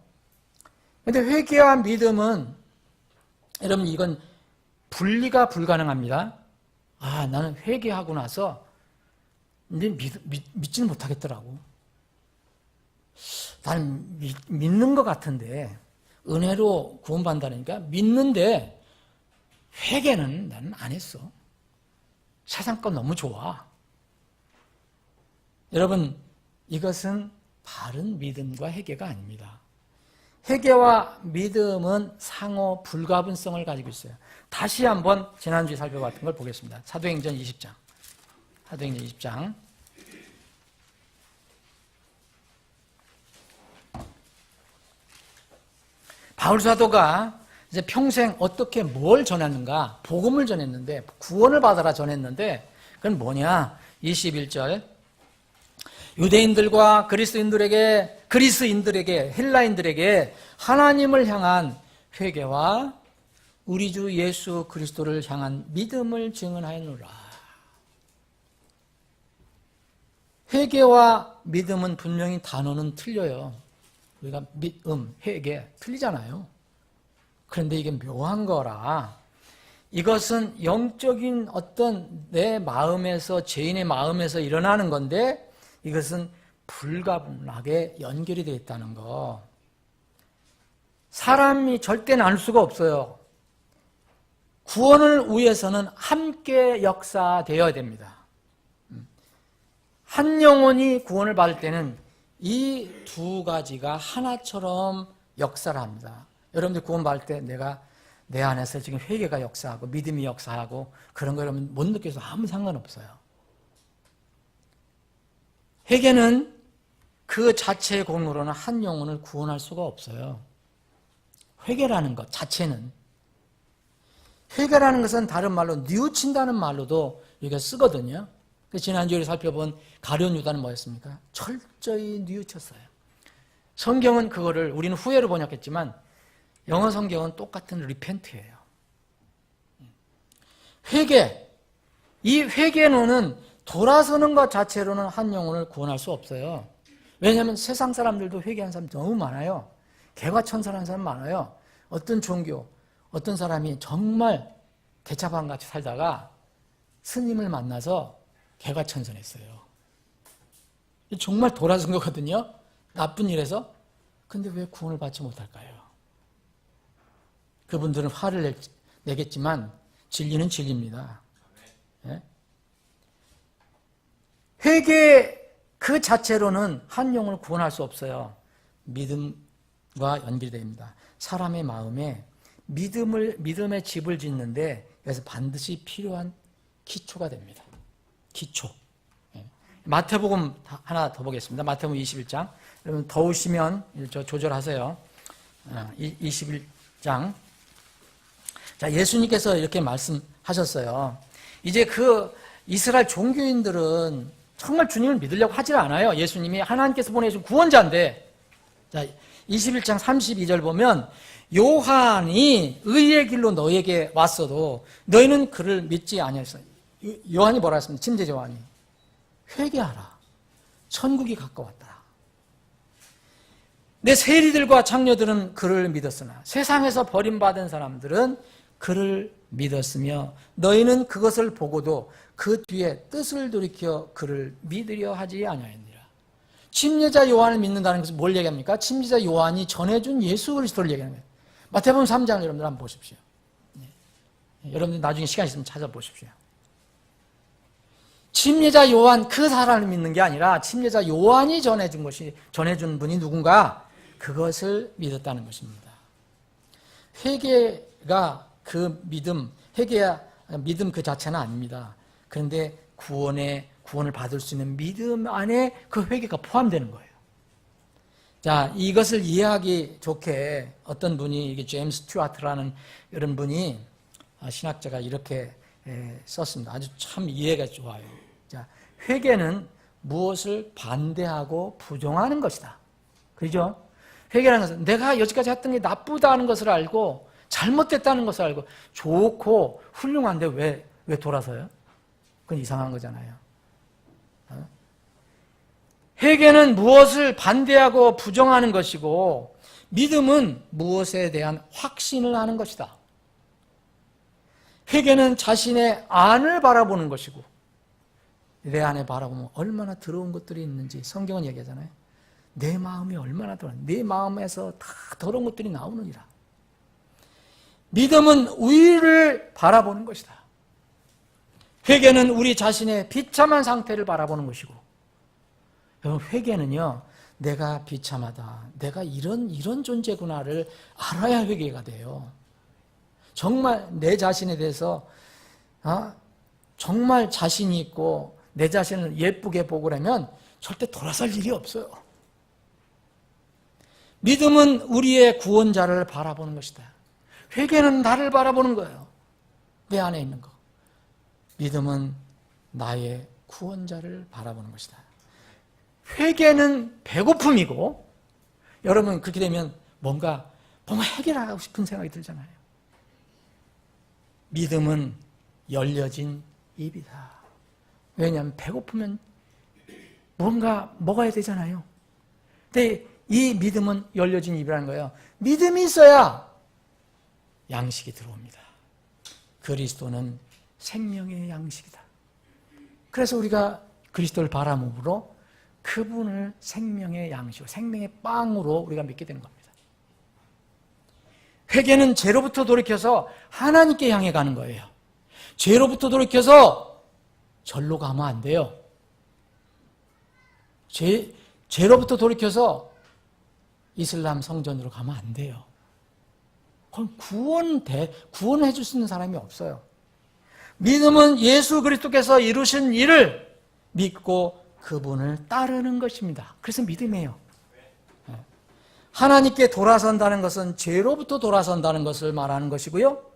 근데 회개와 믿음은 여러분 이건 분리가 불가능합니다. 아, 나는 회개하고 나서 믿지는 못하겠더라고. 나는 믿는 것 같은데 은혜로 구원받는다니까 믿는데 회개는 나는 안 했어. 세상 건 너무 좋아. 여러분 이것은 바른 믿음과 회개가 아닙니다. 회개와 믿음은 상호 불가분성을 가지고 있어요. 다시 한번 지난주에 살펴봤던 걸 보겠습니다. 사도행전 20장. 사도행전 20장. 바울 사도가 이제 평생 어떻게 뭘 전했는가? 복음을 전했는데, 구원을 받아라 전했는데, 그건 뭐냐? 21절. 유대인들과 그리스인들에게, 헬라인들에게 하나님을 향한 회개와 우리 주 예수 그리스도를 향한 믿음을 증언하였노라. 회개와 믿음은 분명히 단어는 틀려요. 우리가 믿음, 회개 틀리잖아요. 그런데 이게 묘한 거라. 이것은 영적인 어떤 내 마음에서, 죄인의 마음에서 일어나는 건데 이것은 불가분하게 연결이 되어 있다는 거. 사람이 절대 나눌 수가 없어요. 구원을 위해서는 함께 역사되어야 됩니다. 한 영혼이 구원을 받을 때는 이 두 가지가 하나처럼 역사를 합니다. 여러분들 구원 받을 때 내 안에서 지금 회개가 역사하고 믿음이 역사하고 그런 거 여러분 못 느껴서 아무 상관없어요. 회개는 그 자체의 공로로는 한 영혼을 구원할 수가 없어요. 회개라는 것 자체는. 회개라는 것은 다른 말로 뉘우친다는 말로도 우리가 쓰거든요. 지난주에 살펴본 가룟 유다는 뭐였습니까? 철저히 뉘우쳤어요. 성경은 그거를 우리는 후회로 번역했지만 영어 성경은 똑같은 리펜트예요. 회개. 이 회개론은 돌아서는 것 자체로는 한 영혼을 구원할 수 없어요. 왜냐하면 세상 사람들도 회개한 사람 너무 많아요. 개과천선한 사람 많아요. 어떤 종교, 어떤 사람이 정말 개차반같이 살다가 스님을 만나서 개과천선했어요. 정말 돌아선 거거든요. 나쁜 일에서. 근데 왜 구원을 받지 못할까요? 그분들은 화를 내겠지만 진리는 진리입니다. 예? 회개 그 자체로는 한 영혼을 구원할 수 없어요. 믿음과 연결됩니다. 사람의 마음에 믿음의 집을 짓는데 그래서 반드시 필요한 기초가 됩니다. 기초. 예. 마태복음 하나 더 보겠습니다. 마태복음 21장. 여러분 더우시면 조절하세요. 21장. 자, 예수님께서 이렇게 말씀하셨어요. 이제 그 이스라엘 종교인들은 정말 주님을 믿으려고 하질 않아요. 예수님이 하나님께서 보내신 구원자인데, 자, 21장 32절 보면 요한이 의의 길로 너에게 왔어도 너희는 그를 믿지 아니하였어. 요한이 뭐라 했습니까? 침례 요한이 회개하라. 천국이 가까웠다. 내 세리들과 장녀들은 그를 믿었으나 세상에서 버림받은 사람들은 그를 믿었으며 너희는 그것을 보고도 그 뒤에 뜻을 돌이켜 그를 믿으려 하지 아니하였느니라. 침례자 요한을 믿는다는 것은 뭘 얘기합니까? 침례자 요한이 전해준 예수 그리스도를 얘기하는 거예요. 마태복음 3장 여러분들 한번 보십시오. 여러분들 나중에 시간 있으면 찾아보십시오. 침례자 요한 그 사람을 믿는 게 아니라 침례자 요한이 전해준 분이 누군가 그것을 믿었다는 것입니다. 회개가 그 믿음, 회개야 믿음 그 자체는 아닙니다. 그런데 구원을 받을 수 있는 믿음 안에 그 회개가 포함되는 거예요. 자, 이것을 이해하기 좋게 어떤 분이, 이게 제임스 스튜어트라는 이런 분이, 신학자가 이렇게 썼습니다. 아주 참 이해가 좋아요. 자, 회개는 무엇을 반대하고 부정하는 것이다. 그죠? 회개라는 것은 내가 여지까지 했던 게 나쁘다는 것을 알고 잘못됐다는 것을 알고 좋고 훌륭한데 왜 돌아서요? 그건 이상한 거잖아요. 회개는 무엇을 반대하고 부정하는 것이고 믿음은 무엇에 대한 확신을 하는 것이다. 회개는 자신의 안을 바라보는 것이고 내 안에 바라보면 얼마나 더러운 것들이 있는지 성경은 얘기하잖아요. 내 마음이 얼마나 더러운, 내 마음에서 다 더러운 것들이 나오느니라. 믿음은 위를 바라보는 것이다. 회개는 우리 자신의 비참한 상태를 바라보는 것이고, 여러분 회개는요, 내가 비참하다, 내가 이런 존재구나를 알아야 회개가 돼요. 정말 내 자신에 대해서 정말 자신이 있고 내 자신을 예쁘게 보고라면 절대 돌아설 일이 없어요. 믿음은 우리의 구원자를 바라보는 것이다. 회개는 나를 바라보는 거예요. 내 안에 있는 거. 믿음은 나의 구원자를 바라보는 것이다. 회개는 배고픔이고, 여러분 그렇게 되면 뭔가 해결하고 싶은 생각이 들잖아요. 믿음은 열려진 입이다. 왜냐하면 배고프면 뭔가 먹어야 되잖아요. 근데 이 믿음은 열려진 입이라는 거예요. 믿음이 있어야 양식이 들어옵니다. 그리스도는 생명의 양식이다. 그래서 우리가 그리스도를 바라므로 그분을 생명의 양식으로, 생명의 빵으로 우리가 믿게 된 겁니다. 회개는 죄로부터 돌이켜서 하나님께 향해 가는 거예요. 죄로부터 돌이켜서 절로 가면 안 돼요. 죄로부터 돌이켜서 이슬람 성전으로 가면 안 돼요. 그럼 구원해 줄 수 있는 사람이 없어요. 믿음은 예수 그리스도께서 이루신 일을 믿고 그분을 따르는 것입니다. 그래서 믿음이에요. 하나님께 돌아선다는 것은 죄로부터 돌아선다는 것을 말하는 것이고요.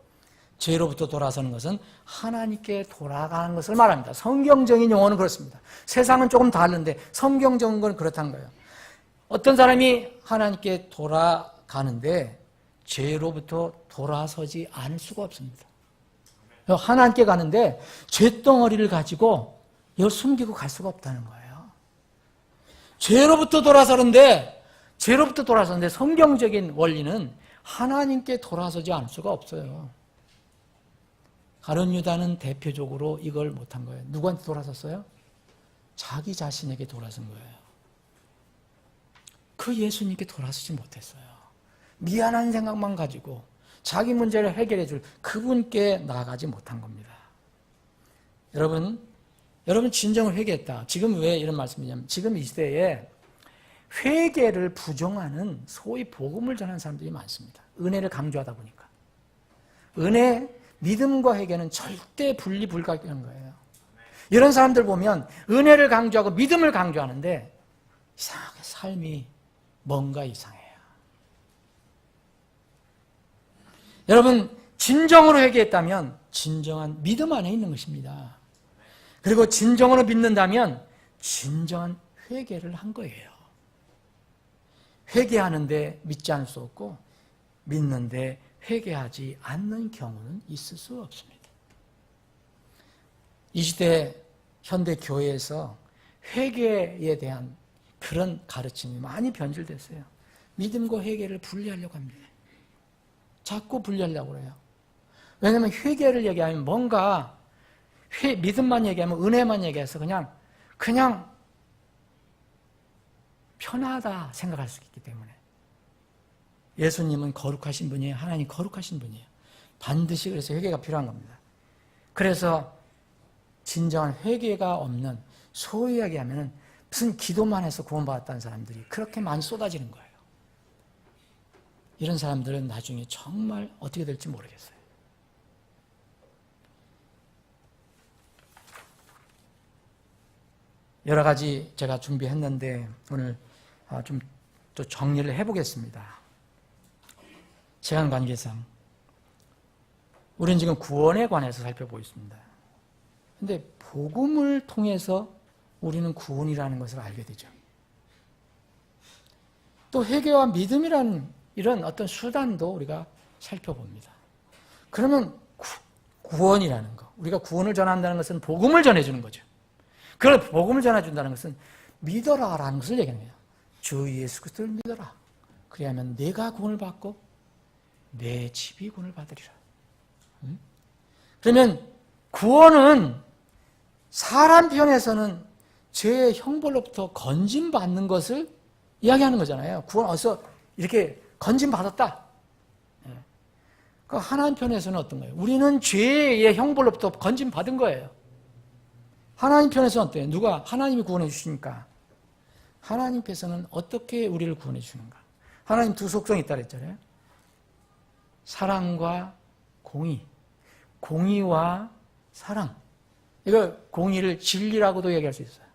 죄로부터 돌아서는 것은 하나님께 돌아가는 것을 말합니다. 성경적인 용어는 그렇습니다. 세상은 조금 다른데 성경적인 건 그렇다는 거예요. 어떤 사람이 하나님께 돌아가는데 죄로부터 돌아서지 않을 수가 없습니다. 하나님께 가는데 죄덩어리를 가지고 이걸 숨기고 갈 수가 없다는 거예요. 죄로부터 돌아서는데 성경적인 원리는 하나님께 돌아서지 않을 수가 없어요. 가룟 유다는 대표적으로 이걸 못한 거예요. 누구한테 돌아섰어요? 자기 자신에게 돌아선 거예요. 그 예수님께 돌아서지 못했어요. 미안한 생각만 가지고 자기 문제를 해결해 줄 그분께 나아가지 못한 겁니다. 여러분 진정을 회개했다. 지금 왜 이런 말씀이냐면 지금 이 시대에 회개를 부정하는 소위 복음을 전하는 사람들이 많습니다. 은혜를 강조하다 보니까. 믿음과 회개는 절대 분리 불가결한 거예요. 이런 사람들 보면 은혜를 강조하고 믿음을 강조하는데 이상하게 삶이 뭔가 이상해요. 여러분 진정으로 회개했다면 진정한 믿음 안에 있는 것입니다. 그리고 진정으로 믿는다면 진정한 회개를 한 거예요. 회개하는데 믿지 않을 수 없고 믿는데 회개하지 않는 경우는 있을 수 없습니다. 이 시대 현대 교회에서 회개에 대한 그런 가르침이 많이 변질됐어요. 믿음과 회개를 분리하려고 합니다. 자꾸 분리하려고 그래요. 왜냐하면 회개를 얘기하면 뭔가 믿음만 얘기하면 은혜만 얘기해서 그냥 편하다 생각할 수 있기 때문에. 예수님은 거룩하신 분이에요. 하나님 거룩하신 분이에요. 반드시 그래서 회개가 필요한 겁니다. 그래서 진정한 회개가 없는, 소위 얘기하면 무슨 기도만 해서 구원받았다는 사람들이 그렇게 많이 쏟아지는 거예요. 이런 사람들은 나중에 정말 어떻게 될지 모르겠어요. 여러 가지 제가 준비했는데 오늘 좀 또 정리를 해보겠습니다. 시간 관계상 우리는 지금 구원에 관해서 살펴보고 있습니다. 그런데 복음을 통해서 우리는 구원이라는 것을 알게 되죠. 또 회개와 믿음이라는 이런 어떤 수단도 우리가 살펴봅니다. 그러면 구원이라는 거, 우리가 구원을 전한다는 것은 복음을 전해주는 거죠. 그걸 복음을 전해준다는 것은 믿어라라는 것을 얘기합니다. 주 예수 그리스도를 믿어라. 그리하면 내가 구원을 받고 내 집이 구원을 받으리라. 그러면 구원은 사람 편에서는 죄의 형벌로부터 건진받는 것을 이야기하는 거잖아요. 구원 어디서 이렇게 건진받았다. 그 하나님 편에서는 어떤 거예요? 우리는 죄의 형벌로부터 건진받은 거예요. 하나님 편에서는 어때요? 누가 하나님이 구원해 주시니까 하나님께서는 어떻게 우리를 구원해 주는가? 하나님 두 속성이 있다 그랬잖아요. 사랑과 공의, 공의와 사랑. 이거 공의를 진리라고도 얘기할 수 있어요.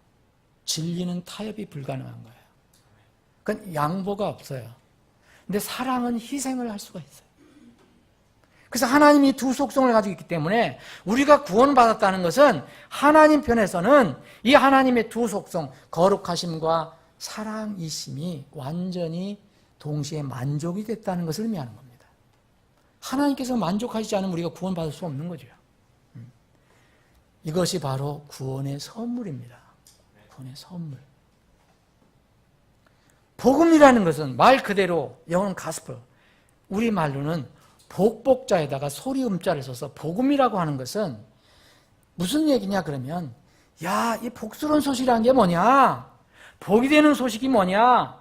진리는 타협이 불가능한 거예요. 그건 양보가 없어요. 근데 사랑은 희생을 할 수가 있어요. 그래서 하나님이 두 속성을 가지고 있기 때문에 우리가 구원받았다는 것은 하나님 편에서는 이 하나님의 두 속성, 거룩하심과 사랑이심이 완전히 동시에 만족이 됐다는 것을 의미하는 겁니다. 하나님께서 만족하시지 않으면 우리가 구원받을 수 없는 거죠. 이것이 바로 구원의 선물입니다. 구원의 선물. 복음이라는 것은 말 그대로 영어는 가스펠, 우리말로는 복복자에다가 소리음자를 써서 복음이라고 하는 것은 무슨 얘기냐 그러면 야, 이 복스러운 소식이라는 게 뭐냐? 복이 되는 소식이 뭐냐?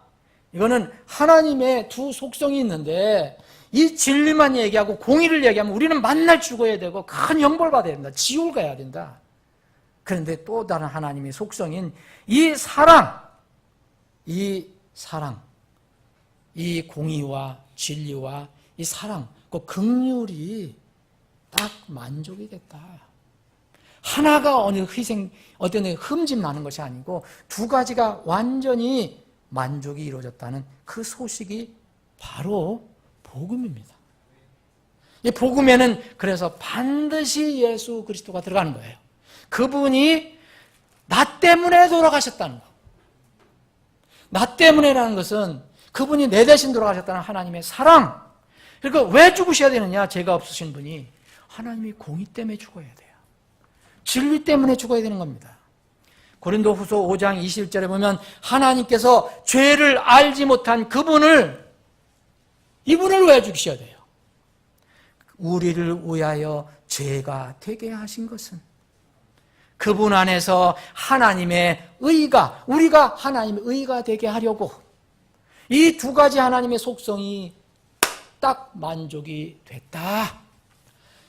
이거는 하나님의 두 속성이 있는데 이 진리만 얘기하고 공의를 얘기하면 우리는 만날 죽어야 되고 큰 형벌 받아야 된다. 지옥을 가야 된다. 그런데 또 다른 하나님의 속성인 이 사랑, 이 공의와 진리와 이 사랑, 그 긍휼이 딱 만족이 됐다. 하나가 어느 어떤 흠집 나는 것이 아니고 두 가지가 완전히 만족이 이루어졌다는 그 소식이 바로 복음입니다. 이 복음에는 그래서 반드시 예수 그리스도가 들어가는 거예요. 그분이 나 때문에 돌아가셨다는 거. 나 때문에라는 것은 그분이 내 대신 돌아가셨다는 하나님의 사랑. 그러니까 왜 죽으셔야 되느냐? 죄가 없으신 분이 하나님이 공의 때문에 죽어야 돼요. 진리 때문에 죽어야 되는 겁니다. 고린도후서 5장 21절에 보면 하나님께서 죄를 알지 못한 이분을 왜 죽이셔야 돼요? 우리를 위하여 죄가 되게 하신 것은 그분 안에서 하나님의 의가, 우리가 하나님의 의가 되게 하려고 이 두 가지 하나님의 속성이 딱 만족이 됐다.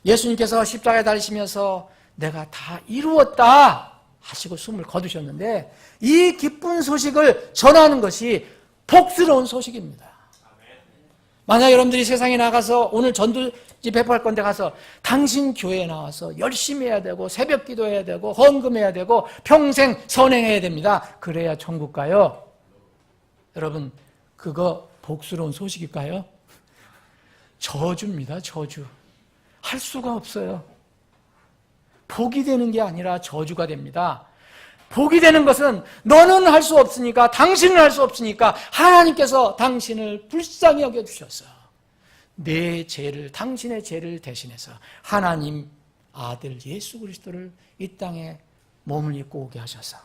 예수님께서 십자가에 달리시면서 내가 다 이루었다 하시고 숨을 거두셨는데 이 기쁜 소식을 전하는 것이 복스러운 소식입니다. 만약 여러분들이 세상에 나가서 오늘 전도지 배포할 건데 가서 당신 교회에 나와서 열심히 해야 되고 새벽 기도해야 되고 헌금해야 되고 평생 선행해야 됩니다. 그래야 천국 가요. 여러분 그거 복스러운 소식일까요? 저주입니다. 저주. 할 수가 없어요. 복이 되는 게 아니라 저주가 됩니다. 복이 되는 것은 너는 할 수 없으니까, 당신은 할 수 없으니까 하나님께서 당신을 불쌍히 여겨주셔서 내 죄를, 당신의 죄를 대신해서 하나님 아들 예수 그리스도를 이 땅에 몸을 입고 오게 하셔서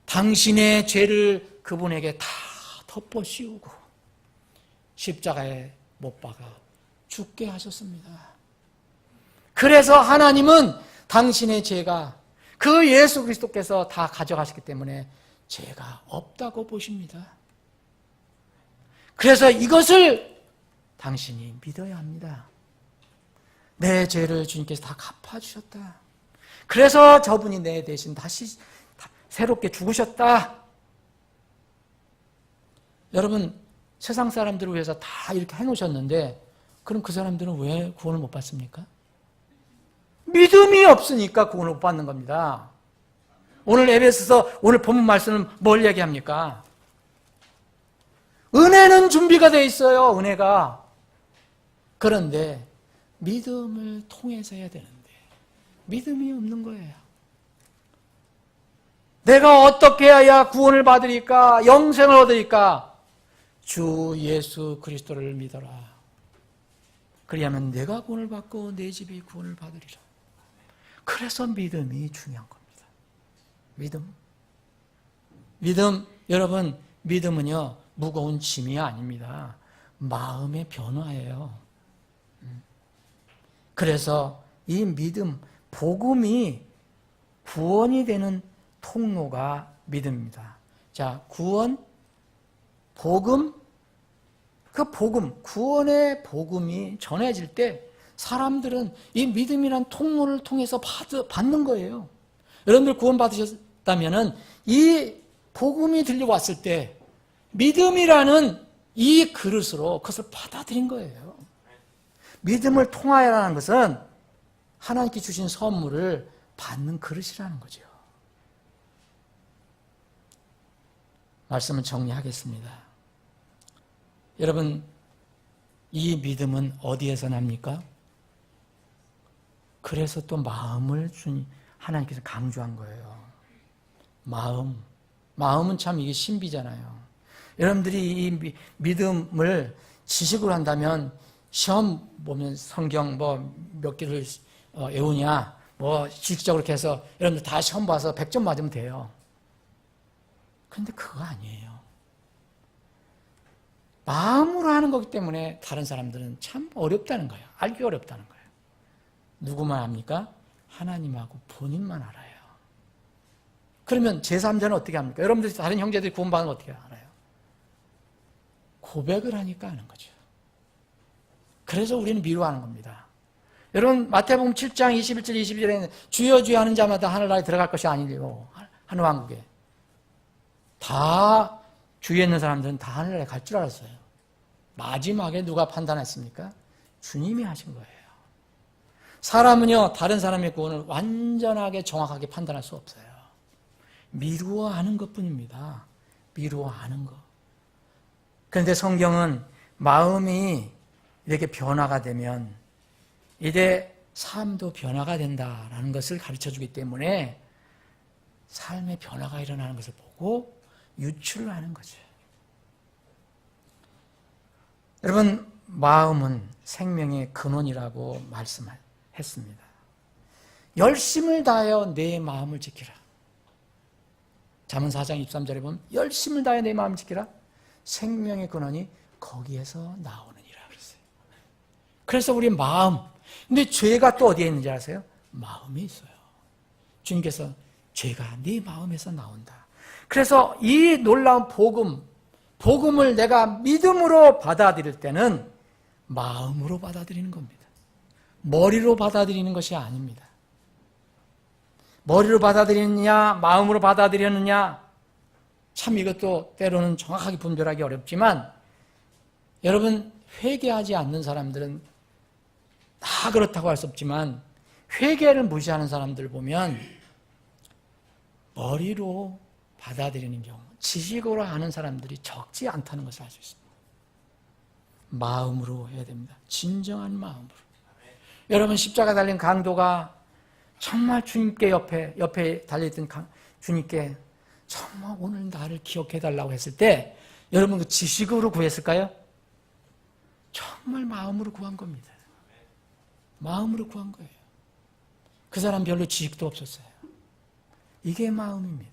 당신의 죄를 그분에게 다 덮어 씌우고 십자가에 못 박아 죽게 하셨습니다. 그래서 하나님은 당신의 죄가 그 예수 그리스도께서 다 가져가셨기 때문에 죄가 없다고 보십니다. 그래서 이것을 당신이 믿어야 합니다. 내 죄를 주님께서 다 갚아주셨다. 그래서 저분이 내 대신 다시 새롭게 죽으셨다. 여러분, 세상 사람들을 위해서 다 이렇게 해놓으셨는데 그럼 그 사람들은 왜 구원을 못 받습니까? 믿음이 없으니까 구원을 못 받는 겁니다. 오늘 에베소서 오늘 본문 말씀은 뭘 얘기합니까? 은혜는 준비가 되어 있어요. 은혜가. 그런데 믿음을 통해서 해야 되는데 믿음이 없는 거예요. 내가 어떻게 해야 구원을 받으리까? 영생을 얻으리까? 주 예수 그리스도를 믿어라. 그리하면 내가 구원을 받고 내 집이 구원을 받으리라. 그래서 믿음이 중요한 겁니다. 믿음, 여러분, 믿음은요 무거운 짐이 아닙니다. 마음의 변화예요. 그래서 이 믿음, 복음이 구원이 되는 통로가 믿음입니다. 자, 구원, 복음, 그 복음, 구원의 복음이 전해질 때 사람들은 이 믿음이란 통로를 통해서 받는 거예요. 여러분들 구원 받으셨다면은 이 복음이 들려왔을 때 믿음이라는 이 그릇으로 그것을 받아들인 거예요. 믿음을 통하여라는 것은 하나님께 주신 선물을 받는 그릇이라는 거죠. 말씀을 정리하겠습니다. 여러분, 이 믿음은 어디에서 납니까? 그래서 또 마음을 하나님께서 강조한 거예요. 마음은 참 이게 신비잖아요. 여러분들이 이 믿음을 지식으로 한다면 시험 보면 성경 몇 개를 외우냐, 지식적으로 이렇게 해서 여러분들 다 시험 봐서 100점 맞으면 돼요. 그런데 그거 아니에요. 마음으로 하는 거기 때문에 다른 사람들은 참 어렵다는 거예요. 알기 어렵다는 거예요. 누구만 합니까? 하나님하고 본인만 알아요. 그러면 제3자는 어떻게 합니까? 여러분들 다른 형제들이 구원받는 거 어떻게 알아요? 고백을 하니까 아는 거죠. 그래서 우리는 미루하는 겁니다. 여러분 마태복음 7장 21절 22절에는 주여 주여 하는 자마다 하늘나라에 들어갈 것이 아니래요. 하늘왕국에. 다 주위에 있는 사람들은 다 하늘나라에 갈 줄 알았어요. 마지막에 누가 판단했습니까? 주님이 하신 거예요. 사람은요 다른 사람의 구원을 완전하게 정확하게 판단할 수 없어요. 미루어하는 것뿐입니다. 미루어하는 것. 그런데 성경은 마음이 이렇게 변화가 되면 이제 삶도 변화가 된다라는 것을 가르쳐주기 때문에 삶의 변화가 일어나는 것을 보고 유출을 하는 거죠. 여러분, 마음은 생명의 근원이라고 말씀했습니다. 열심을 다하여 내 마음을 지키라. 잠언 4장 23절에 보면 열심을 다하여 내 마음을 지키라. 생명의 근원이 거기에서 나오느니라 그랬어요. 그래서 우리 마음, 근데 죄가 또 어디에 있는지 아세요? 마음에 있어요. 주님께서 죄가 네 마음에서 나온다. 그래서 이 놀라운 복음을 내가 믿음으로 받아들일 때는 마음으로 받아들이는 겁니다. 머리로 받아들이는 것이 아닙니다. 머리로 받아들이느냐, 마음으로 받아들이느냐, 참 이것도 때로는 정확하게 분별하기 어렵지만, 여러분, 회개하지 않는 사람들은 다 그렇다고 할 수 없지만, 회개를 무시하는 사람들 보면, 머리로 받아들이는 경우, 지식으로 하는 사람들이 적지 않다는 것을 알 수 있습니다. 마음으로 해야 됩니다. 진정한 마음으로. 여러분, 십자가 달린 강도가 정말 주님께 옆에 달려있던 주님께 정말 오늘 나를 기억해달라고 했을 때 여러분 그 지식으로 구했을까요? 정말 마음으로 구한 겁니다. 마음으로 구한 거예요. 그 사람 별로 지식도 없었어요. 이게 마음입니다.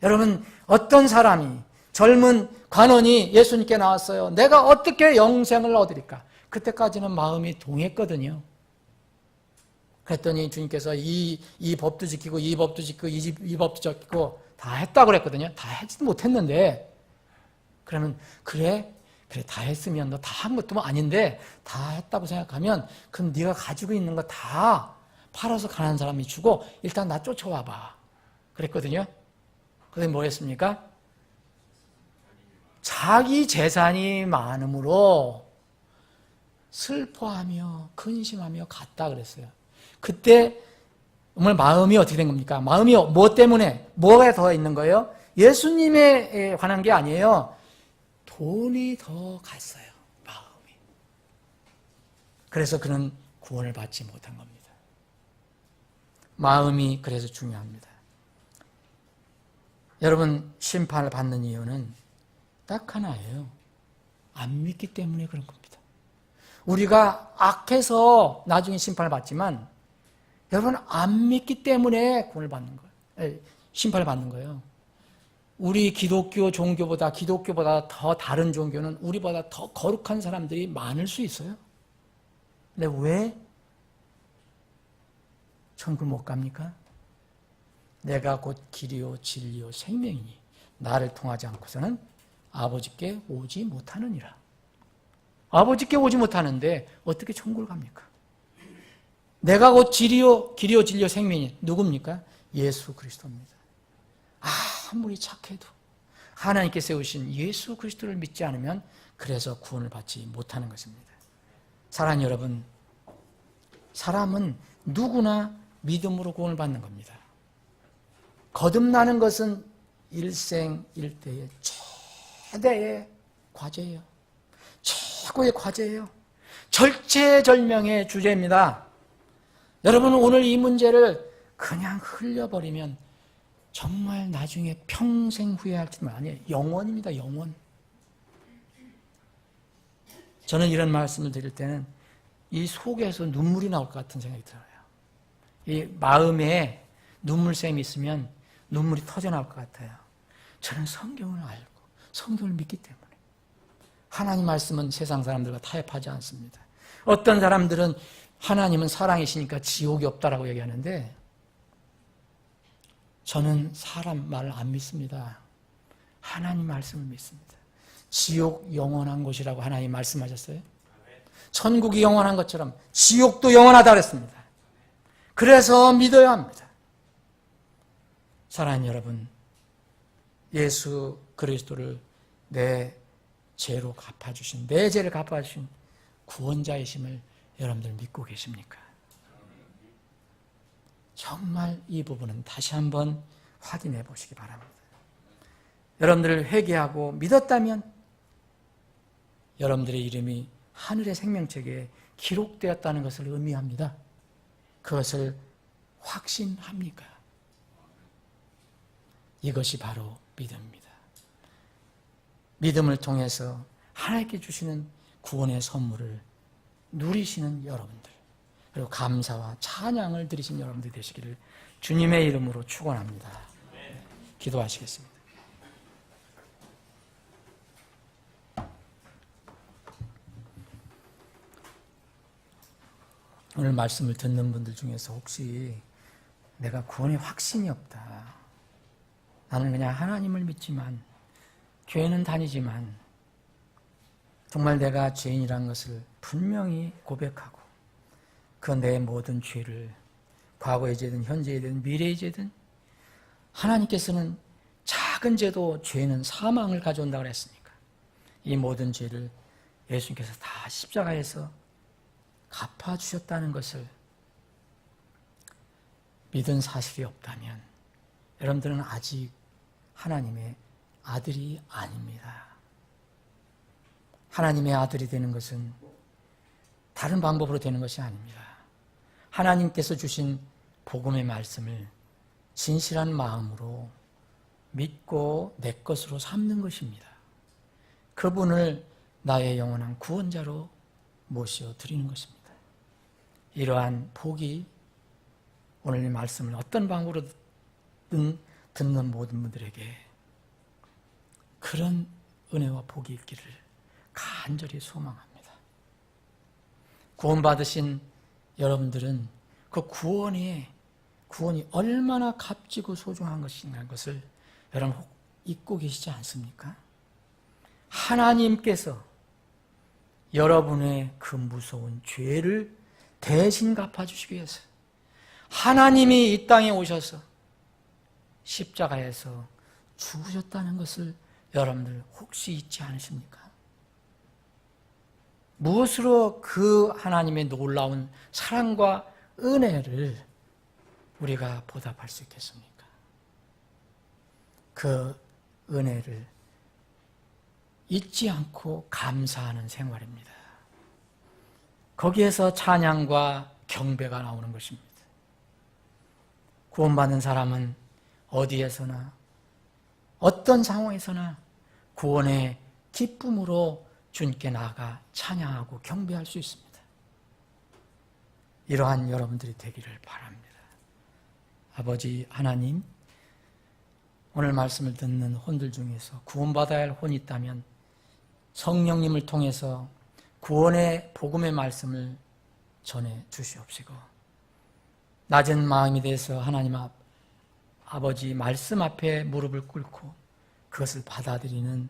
여러분 어떤 사람이 젊은 관원이 예수님께 나왔어요. 내가 어떻게 영생을 얻으리까? 그때까지는 마음이 동했거든요. 그랬더니 주님께서 이 법도 지키고 이 법도 지키고 이 법도 지키고 다 했다고 그랬거든요. 다 하지도 못했는데 그러면 그래 다 했으면 너 다 한 것도 아닌데 다 했다고 생각하면 그럼 네가 가지고 있는 거 다 팔아서 가난한 사람이 주고 일단 나 쫓아와봐 그랬거든요. 그런데 뭐 했습니까? 자기 재산이 많음으로 슬퍼하며 근심하며 갔다 그랬어요. 그때 정말 마음이 어떻게 된 겁니까? 마음이 뭐 때문에 뭐가 더 있는 거예요? 예수님에 관한 게 아니에요. 돈이 더 갔어요. 마음이. 그래서 그는 구원을 받지 못한 겁니다. 마음이 그래서 중요합니다. 여러분 심판을 받는 이유는 딱 하나예요. 안 믿기 때문에 그런 겁니다. 우리가 악해서 나중에 심판을 받지만 여러분 안 믿기 때문에 구원을 받는 거예요. 심판을 받는 거예요. 우리 기독교 종교보다 더 다른 종교는 우리보다 더 거룩한 사람들이 많을 수 있어요. 근데 왜 천국 못 갑니까? 내가 곧 길이요 진리요 생명이니 나를 통하지 않고서는 아버지께 오지 못하느니라. 아버지께 오지 못하는데 어떻게 천국을 갑니까? 내가 곧 길이요 진리요 생명이니 누굽니까? 예수 그리스도입니다. 아무리 착해도 하나님께 세우신 예수 그리스도를 믿지 않으면 그래서 구원을 받지 못하는 것입니다. 사랑하는 여러분, 사람은 누구나 믿음으로 구원을 받는 겁니다. 거듭나는 것은 일생일대의 최대의 과제예요. 최고의 과제예요. 절체절명의 주제입니다. 여러분은 오늘 이 문제를 그냥 흘려버리면 정말 나중에 평생 후회할 줄은 아니에요. 영원입니다. 영원. 저는 이런 말씀을 드릴 때는 이 속에서 눈물이 나올 것 같은 생각이 들어요. 이 마음에 눈물샘이 있으면 눈물이 터져나올 것 같아요. 저는 성경을 알고 성경을 믿기 때문에 하나님 말씀은 세상 사람들과 타협하지 않습니다. 어떤 사람들은 하나님은 사랑이시니까 지옥이 없다라고 얘기하는데 저는 사람 말을 안 믿습니다. 하나님 말씀을 믿습니다. 지옥 영원한 곳이라고 하나님 말씀하셨어요. 천국이 영원한 것처럼 지옥도 영원하다 그랬습니다. 그래서 믿어야 합니다. 사랑하는 여러분, 예수 그리스도를 내 죄로 갚아주신, 내 죄를 갚아주신 구원자이심을 여러분들 믿고 계십니까? 정말 이 부분은 다시 한번 확인해 보시기 바랍니다. 여러분들 회개하고 믿었다면 여러분들의 이름이 하늘의 생명책에 기록되었다는 것을 의미합니다. 그것을 확신합니까? 이것이 바로 믿음입니다. 믿음을 통해서 하나님께 주시는 구원의 선물을 누리시는 여러분들, 그리고 감사와 찬양을 드리신 여러분들 되시기를 주님의 이름으로 축원합니다. 기도하시겠습니다. 오늘 말씀을 듣는 분들 중에서 혹시 내가 구원의 확신이 없다, 나는 그냥 하나님을 믿지만 교회는 다니지만 정말 내가 죄인이라는 것을 분명히 고백하고 그 내 모든 죄를 과거의 죄든 현재의 죄든 미래의 죄든 하나님께서는 작은 죄도 죄는 사망을 가져온다고 했으니까 이 모든 죄를 예수님께서 다 십자가에서 갚아주셨다는 것을 믿은 사실이 없다면 여러분들은 아직 하나님의 아들이 아닙니다. 하나님의 아들이 되는 것은 다른 방법으로 되는 것이 아닙니다. 하나님께서 주신 복음의 말씀을 진실한 마음으로 믿고 내 것으로 삼는 것입니다. 그분을 나의 영원한 구원자로 모셔드리는 것입니다. 이러한 복이 오늘 이 말씀을 어떤 방법으로든 듣는 모든 분들에게 그런 은혜와 복이 있기를 간절히 소망합니다. 구원받으신 여러분들은 그 구원이 얼마나 값지고 소중한 것인가는 것을 여러분 혹 잊고 계시지 않습니까? 하나님께서 여러분의 그 무서운 죄를 대신 갚아주시기 위해서 하나님이 이 땅에 오셔서 십자가에서 죽으셨다는 것을 여러분들 혹시 잊지 않으십니까? 무엇으로 그 하나님의 놀라운 사랑과 은혜를 우리가 보답할 수 있겠습니까? 그 은혜를 잊지 않고 감사하는 생활입니다. 거기에서 찬양과 경배가 나오는 것입니다. 구원받는 사람은 어디에서나 어떤 상황에서나 구원의 기쁨으로 주님께 나아가 찬양하고 경배할 수 있습니다. 이러한 여러분들이 되기를 바랍니다. 아버지 하나님, 오늘 말씀을 듣는 혼들 중에서 구원받아야 할 혼이 있다면 성령님을 통해서 구원의 복음의 말씀을 전해 주시옵시고 낮은 마음이 돼서 하나님 아버지 말씀 앞에 무릎을 꿇고 그것을 받아들이는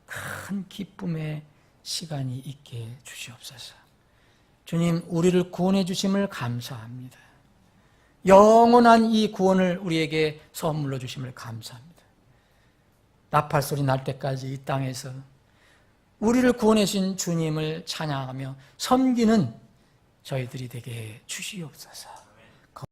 큰 기쁨의 시간이 있게 주시옵소서. 주님, 우리를 구원해 주심을 감사합니다. 영원한 이 구원을 우리에게 선물로 주심을 감사합니다. 나팔 소리 날 때까지 이 땅에서 우리를 구원해 주신 주님을 찬양하며 섬기는 저희들이 되게 주시옵소서.